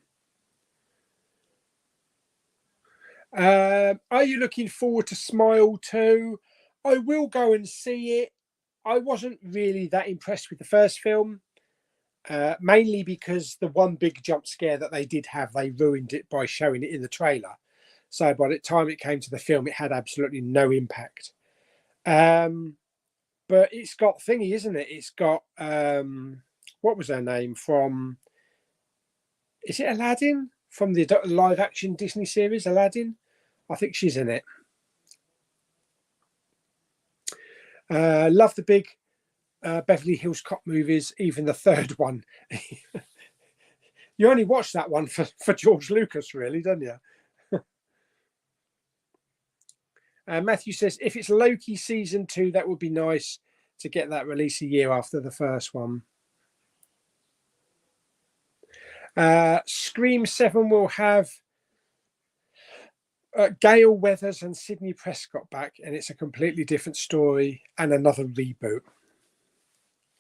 Are you looking forward to Smile 2? I will go and see it. I wasn't really that impressed with the first film, mainly because the one big jump scare that they did have, they ruined it by showing it in the trailer. So by the time it came to the film, it had absolutely no impact. But it's got thingy, isn't it? It's got what was her name from? Is it Aladdin from the live action Disney series Aladdin? I think she's in it. Love the big Beverly Hills Cop movies, even the third one. You only watched that one for George Lucas, really, don't you? Matthew says, if it's Loki season 2, that would be nice to get that release a year after the first one. Scream 7 will have Gail Weathers and Sidney Prescott back, and it's a completely different story and another reboot.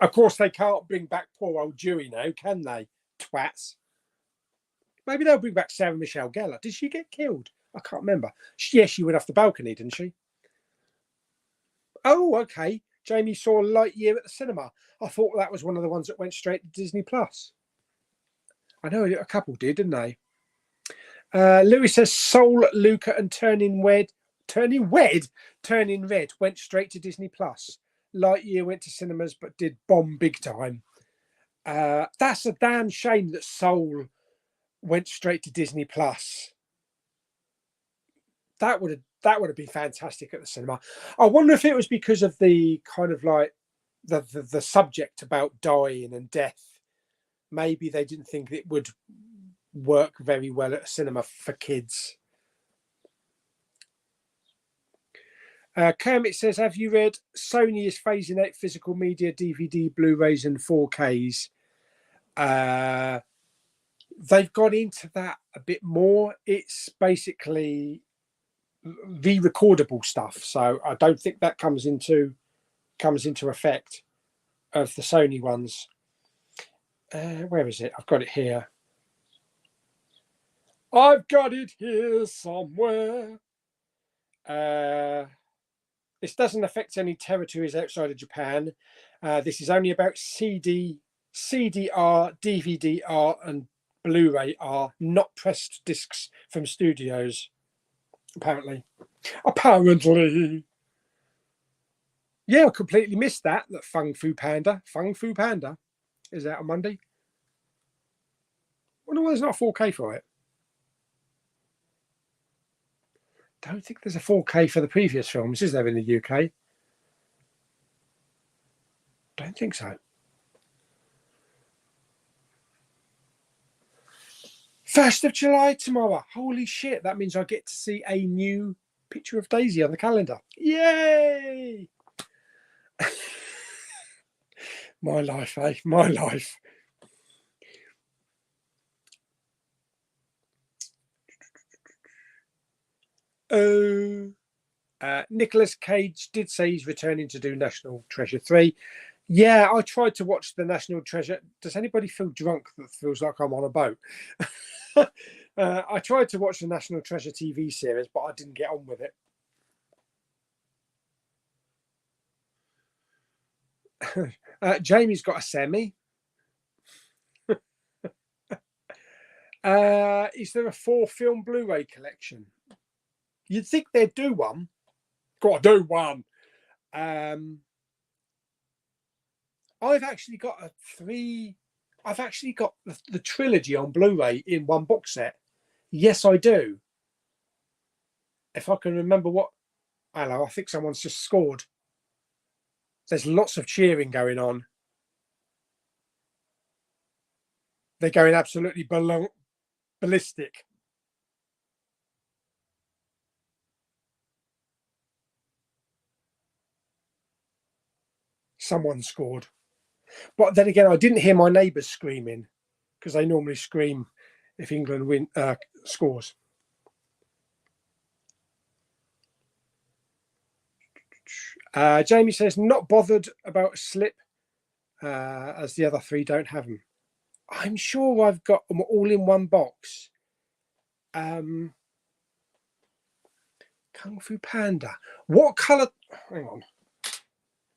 Of course, they can't bring back poor old Dewey now, can they? Twats. Maybe they'll bring back Sarah Michelle Gellar. Did she get killed? I can't remember. Yes, she went off the balcony, didn't she? Oh, okay. Jamie saw Lightyear at the cinema. I thought that was one of the ones that went straight to Disney Plus. I know a couple did, didn't they? Louis says Soul, Luca, and Turning Red went straight to Disney Plus. Lightyear went to cinemas but did bomb big time. That's a damn shame that Soul went straight to Disney Plus. That would have been fantastic at the cinema. I wonder if it was because of the kind of like the subject about dying and death. Maybe they didn't think it would work very well at a cinema for kids. Kermit says, have you read Sony is phasing out physical media, DVD, Blu-rays and 4Ks? They've got into that a bit more. It's basically re-recordable stuff, so I don't think that comes into effect of the Sony ones. Where is it? I've got it here. I've got it here somewhere. This doesn't affect any territories outside of Japan. This is only about CD, CDR, DVD-R, and Blu-ray R, not pressed discs from studios. Apparently. Yeah, I completely missed that Fung Fu Panda is out on Monday. I wonder why there's not a 4K for it. Don't think there's a 4K for the previous films, is there, in the UK? Don't think so. 1st of July tomorrow. Holy shit, that means I get to see a new picture of Daisy on the calendar. Yay! My life, eh? My life. Nicolas Cage did say he's returning to do National Treasure 3. Yeah, I tried to watch the National Treasure. Does anybody feel drunk that feels like I'm on a boat? I tried to watch the National Treasure TV series, but I didn't get on with it. Jamie's got a semi. Is there a 4-film Blu-ray collection? You'd think they'd do one. Got to do one. I've actually got I've actually got the trilogy on Blu-ray in one box set. Yes, I do. If I can remember what... Hello, I think someone's just scored. There's lots of cheering going on. They're going absolutely ballistic. Someone scored. But then again, I didn't hear my neighbours screaming because they normally scream if England scores. Jamie says, not bothered about a slip as the other 3 don't have them. I'm sure I've got them all in one box. Kung Fu Panda. What colour? Hang on.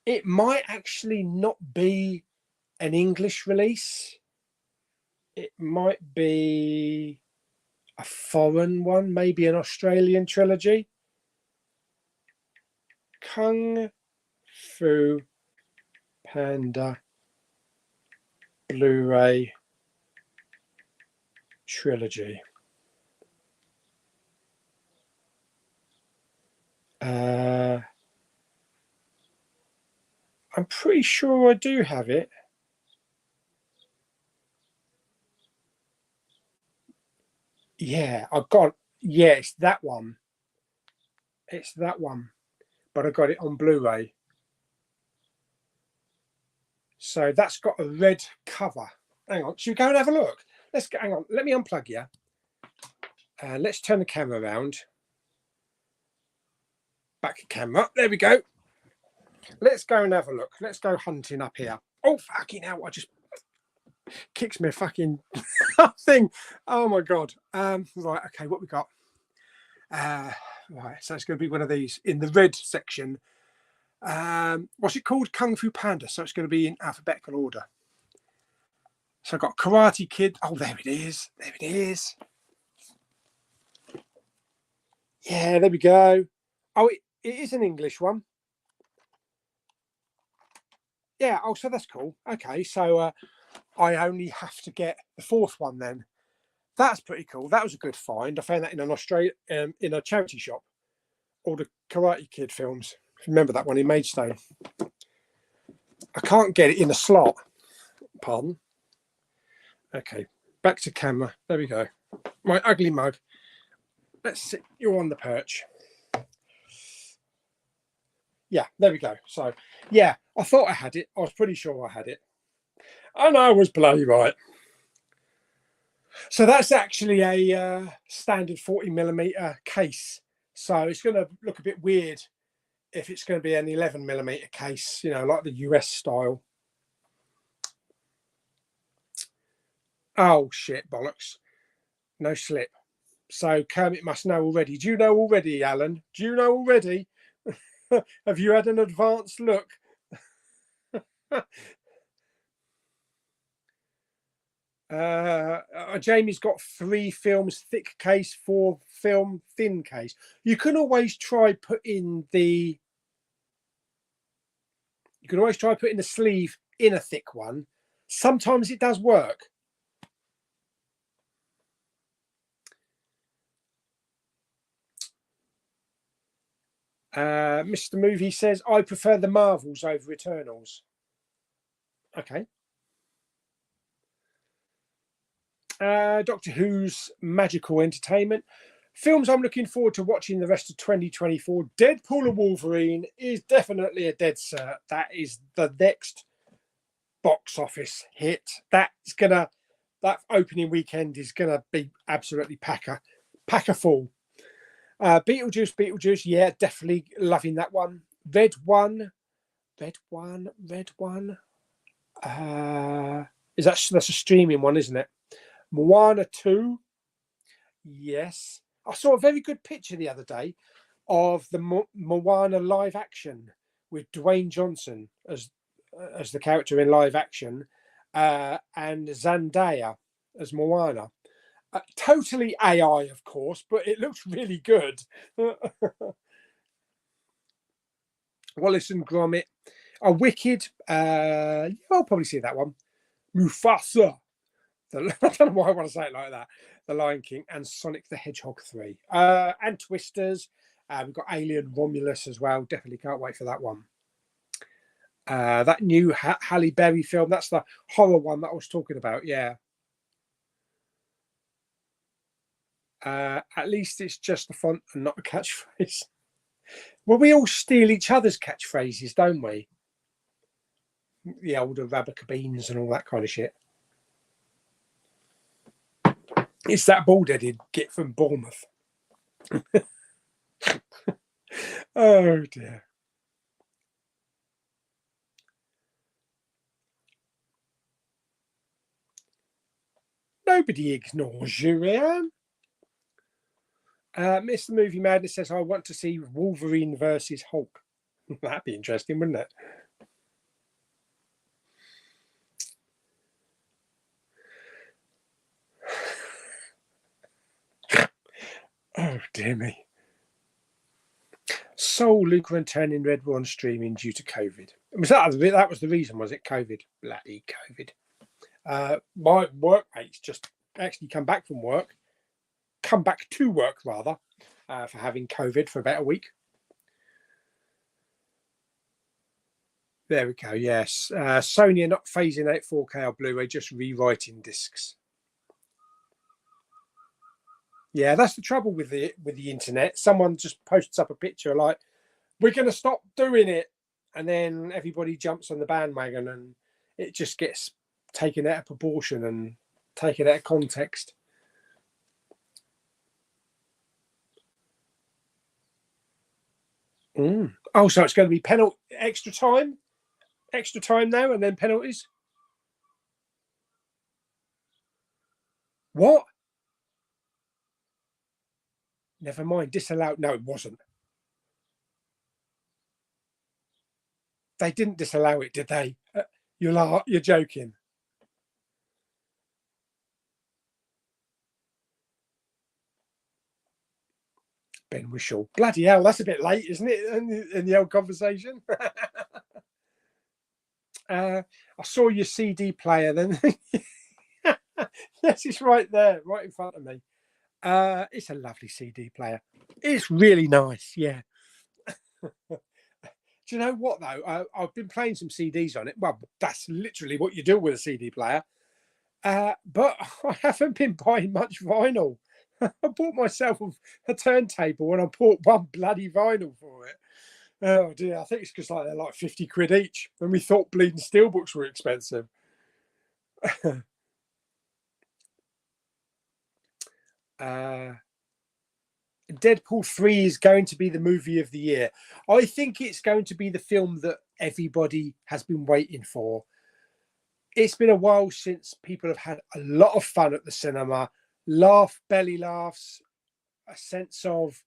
It might actually not be an English release. It might be a foreign one, maybe an Australian trilogy. Kung Fu Panda Blu-ray trilogy. I'm pretty sure I do have it. Yeah, I've got, yeah, it's that one. It's that one. But I got it on Blu-ray. So that's got a red cover. Hang on, should we go and have a look? Let's go, hang on, let me unplug you. Let's turn the camera around. Back camera, there we go. Let's go and have a look. Let's go hunting up here. Oh, fucking hell, I just kicks me fucking thing. Oh my God. Right, okay, what we got? Right, so it's going to be one of these in the red section. What's it called? Kung Fu Panda. So it's going to be in alphabetical order. So I've got Karate Kid. Oh, there it is. There it is. Yeah, there we go. Oh, it is an English one. Yeah, oh, so that's cool. Okay, so I only have to get the fourth one then. That's pretty cool. That was a good find. I found that in an in a charity shop. All the Karate Kid films. Remember that one in Maidstone? I can't get it in a slot. Pardon. Okay, back to camera. There we go. My ugly mug. Let's sit. You're on the perch. Yeah, there we go. So, yeah, I thought I had it. I was pretty sure I had it. And I was bloody right. So that's actually a standard 40mm case. So it's going to look a bit weird if it's going to be an 11mm case, you know, like the US style. Oh, shit, bollocks. No slip. So Kermit must know already. Do you know already, Alan? Do you know already? Have you had an advanced look? Jamie's got 3 films thick case, 4 film thin case. You can always try putting the sleeve in a thick one. Sometimes it does work. Mr. Movie says, I prefer the Marvels over Eternals. Okay. Doctor Who's Magical Entertainment. Films I'm looking forward to watching the rest of 2024. Deadpool and Wolverine is definitely a dead cert. That is the next box office hit. That opening weekend is gonna be absolutely packer full. Beetlejuice, yeah, definitely loving that one. Red one. That's a streaming one, isn't it? Moana 2. Yes. I saw a very good picture the other day of the Moana live action with Dwayne Johnson as the character in live action, and Zendaya as Moana. Totally AI, of course, but it looks really good. Wallace and Gromit. A Wicked. I'll probably see that one. Mufasa. I don't know why I want to say it like that. The Lion King and Sonic the Hedgehog 3. And Twisters. We've got Alien Romulus as well. Definitely can't wait for that one. That new Halle Berry film. That's the horror one that I was talking about. Yeah. At least it's just a font and not a catchphrase. Well, we all steal each other's catchphrases, don't we? The older Rabbit Beans and all that kind of shit. It's that bald-headed git from Bournemouth. Oh dear. Nobody ignores you, Rhiannon. Mr. Movie Madness says, I want to see Wolverine versus Hulk. That'd be interesting, wouldn't it? Oh, dear me. Soul Luca and Turning Red were on streaming due to COVID. That was the reason, was it? COVID. Bloody COVID. My workmates just actually come back to work rather, for having COVID for about a week. There we go. Yes, Sony are not phasing out 4K or Blu-ray, just rewriting discs. Yeah, that's the trouble with the internet. Someone just posts up a picture like, "We're going to stop doing it," and then everybody jumps on the bandwagon, and it just gets taken out of proportion and taken out of context. Oh, so it's going to be extra time now, and then penalties. What? Never mind. Disallowed. No, it wasn't. They didn't disallow it, did they? You're joking. Ben Whishaw. Bloody hell, that's a bit late, isn't it, in the old conversation? I saw your CD player then. Yes, it's right there, right in front of me. It's a lovely CD player. It's really nice, yeah. Do you know what, though? I've been playing some CDs on it. Well, that's literally what you do with a CD player. But I haven't been buying much vinyl. I bought myself a turntable and I bought one bloody vinyl for it. Oh dear, I think it's because they're like 50 quid each, and we thought Bleeding Steelbooks were expensive. Deadpool 3 is going to be the movie of the year. I think it's going to be the film that everybody has been waiting for. It's been a while since people have had a lot of fun at the cinema, belly laughs, a sense of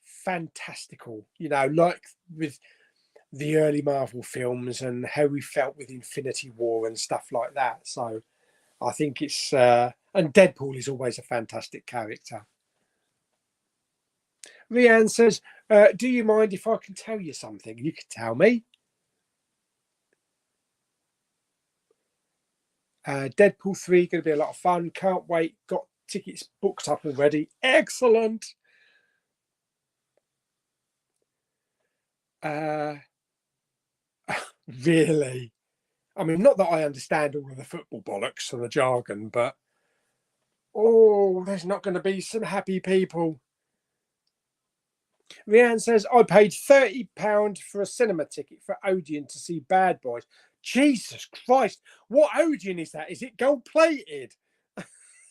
fantastical, like with the early Marvel films and how we felt with Infinity War and stuff like that. So I think it's, and Deadpool is always a fantastic character. Rianne says, do you mind if I can tell you something? You can tell me. Deadpool 3 going to be a lot of fun. Can't wait. Got tickets booked up already. Excellent. Really? I mean, not that I understand all of the football bollocks and the jargon, but there's not going to be some happy people. Rianne says, I paid £30 for a cinema ticket for Odeon to see Bad Boys. Jesus Christ, what Odeon is that? Is it gold plated?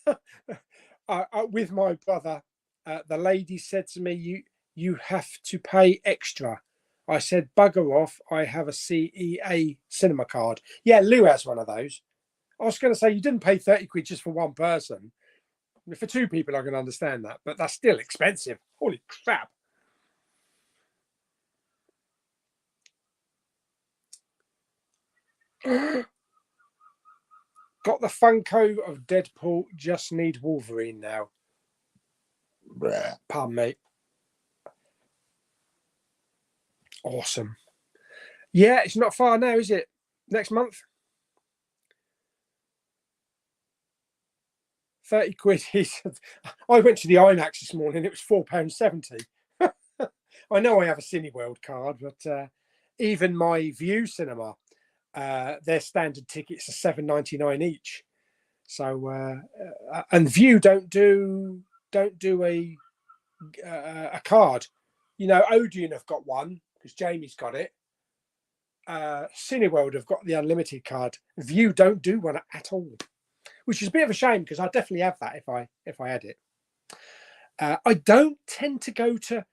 With my brother, the lady said to me, you have to pay extra. I said, bugger off, I have a CEA cinema card. Yeah, Lou has one of those. I was going to say, you didn't pay 30 quid just for one person. For two people, I can understand that, but that's still expensive. Holy crap. Got the Funko of Deadpool, just need Wolverine now. Pardon me. Awesome. Yeah, it's not far now, is it? Next month? 30 quid. I went to the IMAX this morning. It was £4.70. I know I have a Cineworld card, but even my View Cinema, their standard tickets are £7.99 each. So and View don't do a card. Odeon have got one because Jamie's got it. Cineworld have got the unlimited card. View don't do one at all, which is a bit of a shame because I definitely have that if I had it. I don't tend to go to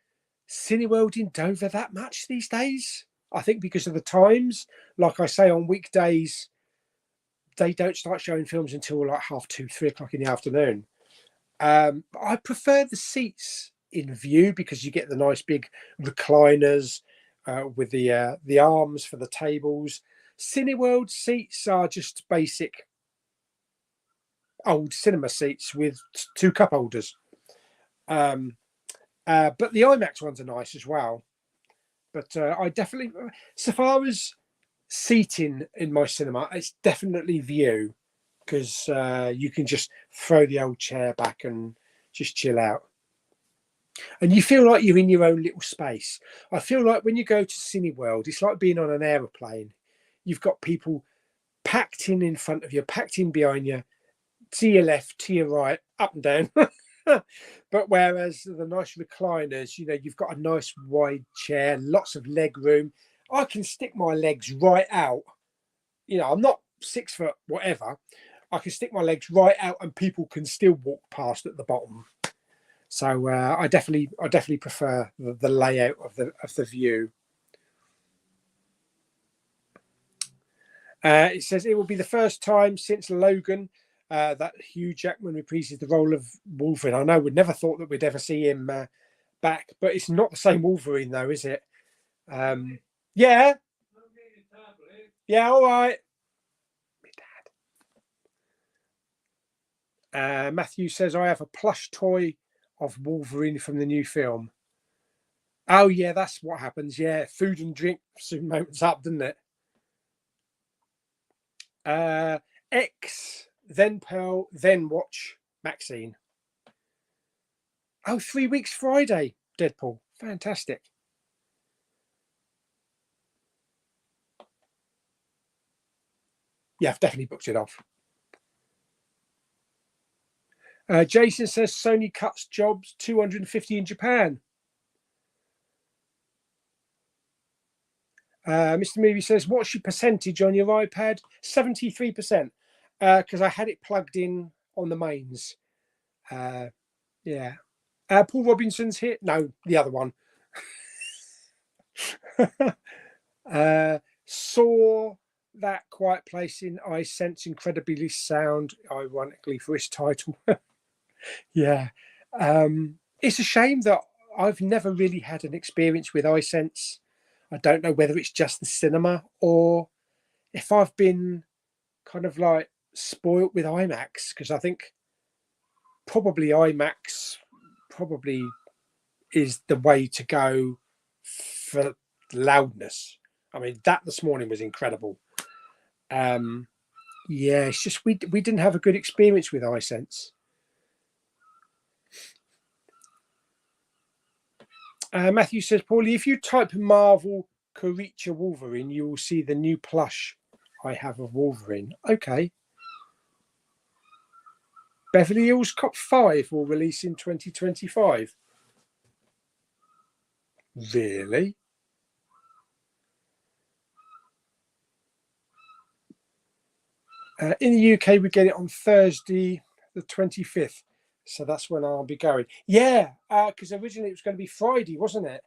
Cineworld in Dover that much these days. I think because of the times. Like I say, on weekdays, they don't start showing films until like 2:30, 3 o'clock in the afternoon. I prefer the seats in view because you get the nice big recliners with the arms for the tables. Cineworld seats are just basic old cinema seats with 2 cup holders. But the IMAX ones are nice as well. But I definitely, so far as seating in my cinema, it's definitely view, because you can just throw the old chair back and just chill out. And you feel like you're in your own little space. I feel like when you go to Cineworld, it's like being on an aeroplane. You've got people packed in front of you, packed in behind you, to your left, to your right, up and down. But whereas the nice recliners, you know, you've got a nice wide chair, lots of leg room. I can stick my legs right out. You know, I'm not 6 foot, whatever. I can stick my legs right out and people can still walk past at the bottom. So I definitely prefer the layout of the view. It says it will be the first time since Logan that Hugh Jackman reprises the role of Wolverine. I know we'd never thought that we'd ever see him back, but it's not the same Wolverine though, is it? Yeah. Yeah, all right. Matthew says, I have a plush toy of Wolverine from the new film. Oh, yeah, that's what happens. Yeah, food and drink soon mounts up, doesn't it? X, then Pearl, then watch Maxine. Oh, 3 weeks Friday, Deadpool. Fantastic. Yeah, I've definitely booked it off. Jason says Sony cuts jobs 250 in Japan. Mr. Movie says, what's your percentage on your iPad? 73%, because I had it plugged in on the mains. Yeah. Paul Robinson's here. No, the other one. Saw that Quiet Place in Hisense incredibly sound, ironically, for its title. Yeah. It's a shame that I've never really had an experience with Hisense. I don't know whether it's just the cinema or if I've been kind of like spoilt with IMAX, because I think probably IMAX probably is the way to go for loudness. I mean, that this morning was incredible. Yeah, it's just we didn't have a good experience with iSense. Matthew says, Paulie, if you type Marvel Creature Wolverine, you will see the new plush I have of Wolverine. Okay. Beverly Hills Cop 5 will release in 2025. Really? In the UK, we get it on Thursday, the 25th. So that's when I'll be going. Yeah, because originally it was going to be Friday, wasn't it?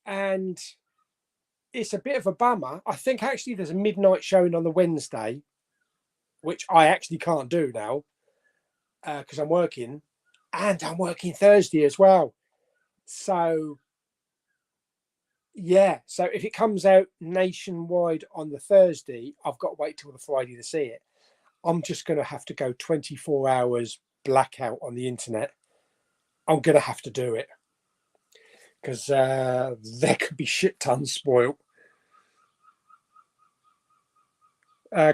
And it's a bit of a bummer. I think actually there's a midnight showing on the Wednesday, which I actually can't do now because I'm working. And I'm working Thursday as well. So, yeah. So if it comes out nationwide on the Thursday, I've got to wait till the Friday to see it. I'm just going to have to go 24 hours blackout on the internet. I'm going to have to do it because there could be shit tons spoiled.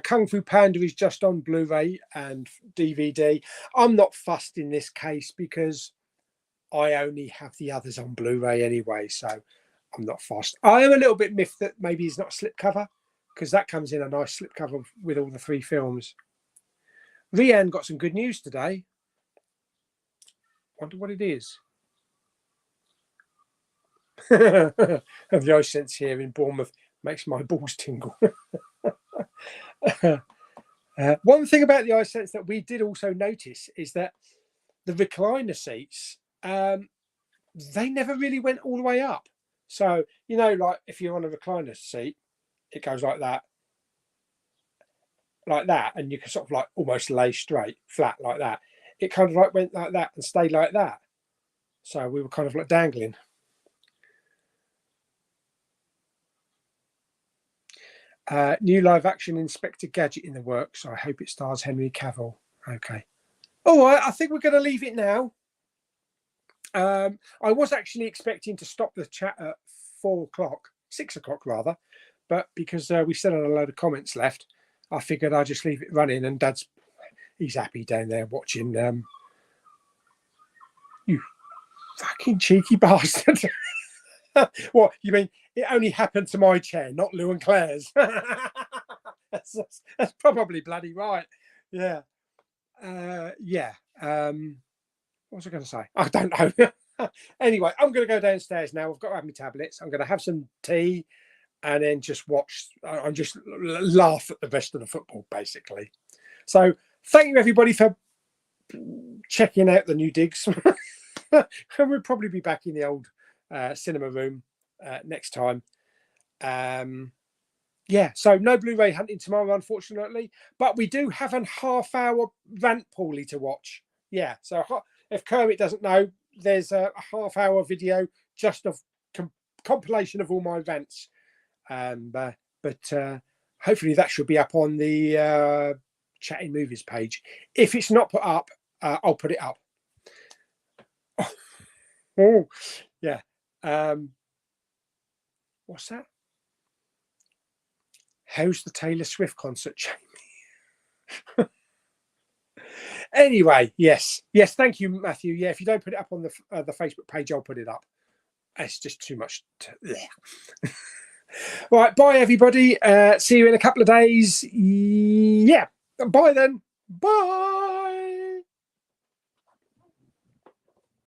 Kung Fu Panda is just on Blu-ray and DVD. I'm not fussed in this case because I only have the others on Blu-ray anyway, so I'm not fussed. I am a little bit miffed that maybe it's not a slipcover because that comes in a nice slipcover with all the 3 films. Rianne got some good news today. Wonder what it is. And the Hisense here in Bournemouth makes my balls tingle. One thing about the Hisense that we did also notice is that the recliner seats, they never really went all the way up. So, you know, like if you're on a recliner seat, it goes like that, and you can sort of like almost lay straight, flat like that. It kind of like went like that and stayed like that. So we were kind of like dangling. New live action Inspector Gadget in the works. I hope it stars Henry Cavill. Okay. All right, I think we're going to leave it now. I was actually expecting to stop the chat at 4 o'clock, 6 o'clock rather, but because we still had a load of comments left, I figured I'd just leave it running. And he's happy down there watching. You fucking cheeky bastard. What, you mean it only happened to my chair, not Lou and Claire's? that's probably bloody right. Yeah. Yeah. What was I going to say? I don't know. Anyway, I'm going to go downstairs now. I've got to have my tablets. I'm going to have some tea and then just watch and just laugh at the rest of the football, basically. So thank you, everybody, for checking out the new digs. And we'll probably be back in the old cinema room next time. Yeah, so no Blu-ray hunting tomorrow, unfortunately, but we do have a half-hour rant, Pauly, to watch. Yeah, so if Kermit doesn't know, there's a half-hour video just of compilation of all my rants. But hopefully that should be up on the Chatting Movies page. If it's not put up, I'll put it up. Oh, yeah. What's that? How's the Taylor Swift concert, Jamie? Anyway, yes, thank you, Matthew. Yeah, if you don't put it up on the Facebook page, I'll put it up. It's just too much. Right, bye, everybody. See you in a couple of days. Yeah, bye then. Bye.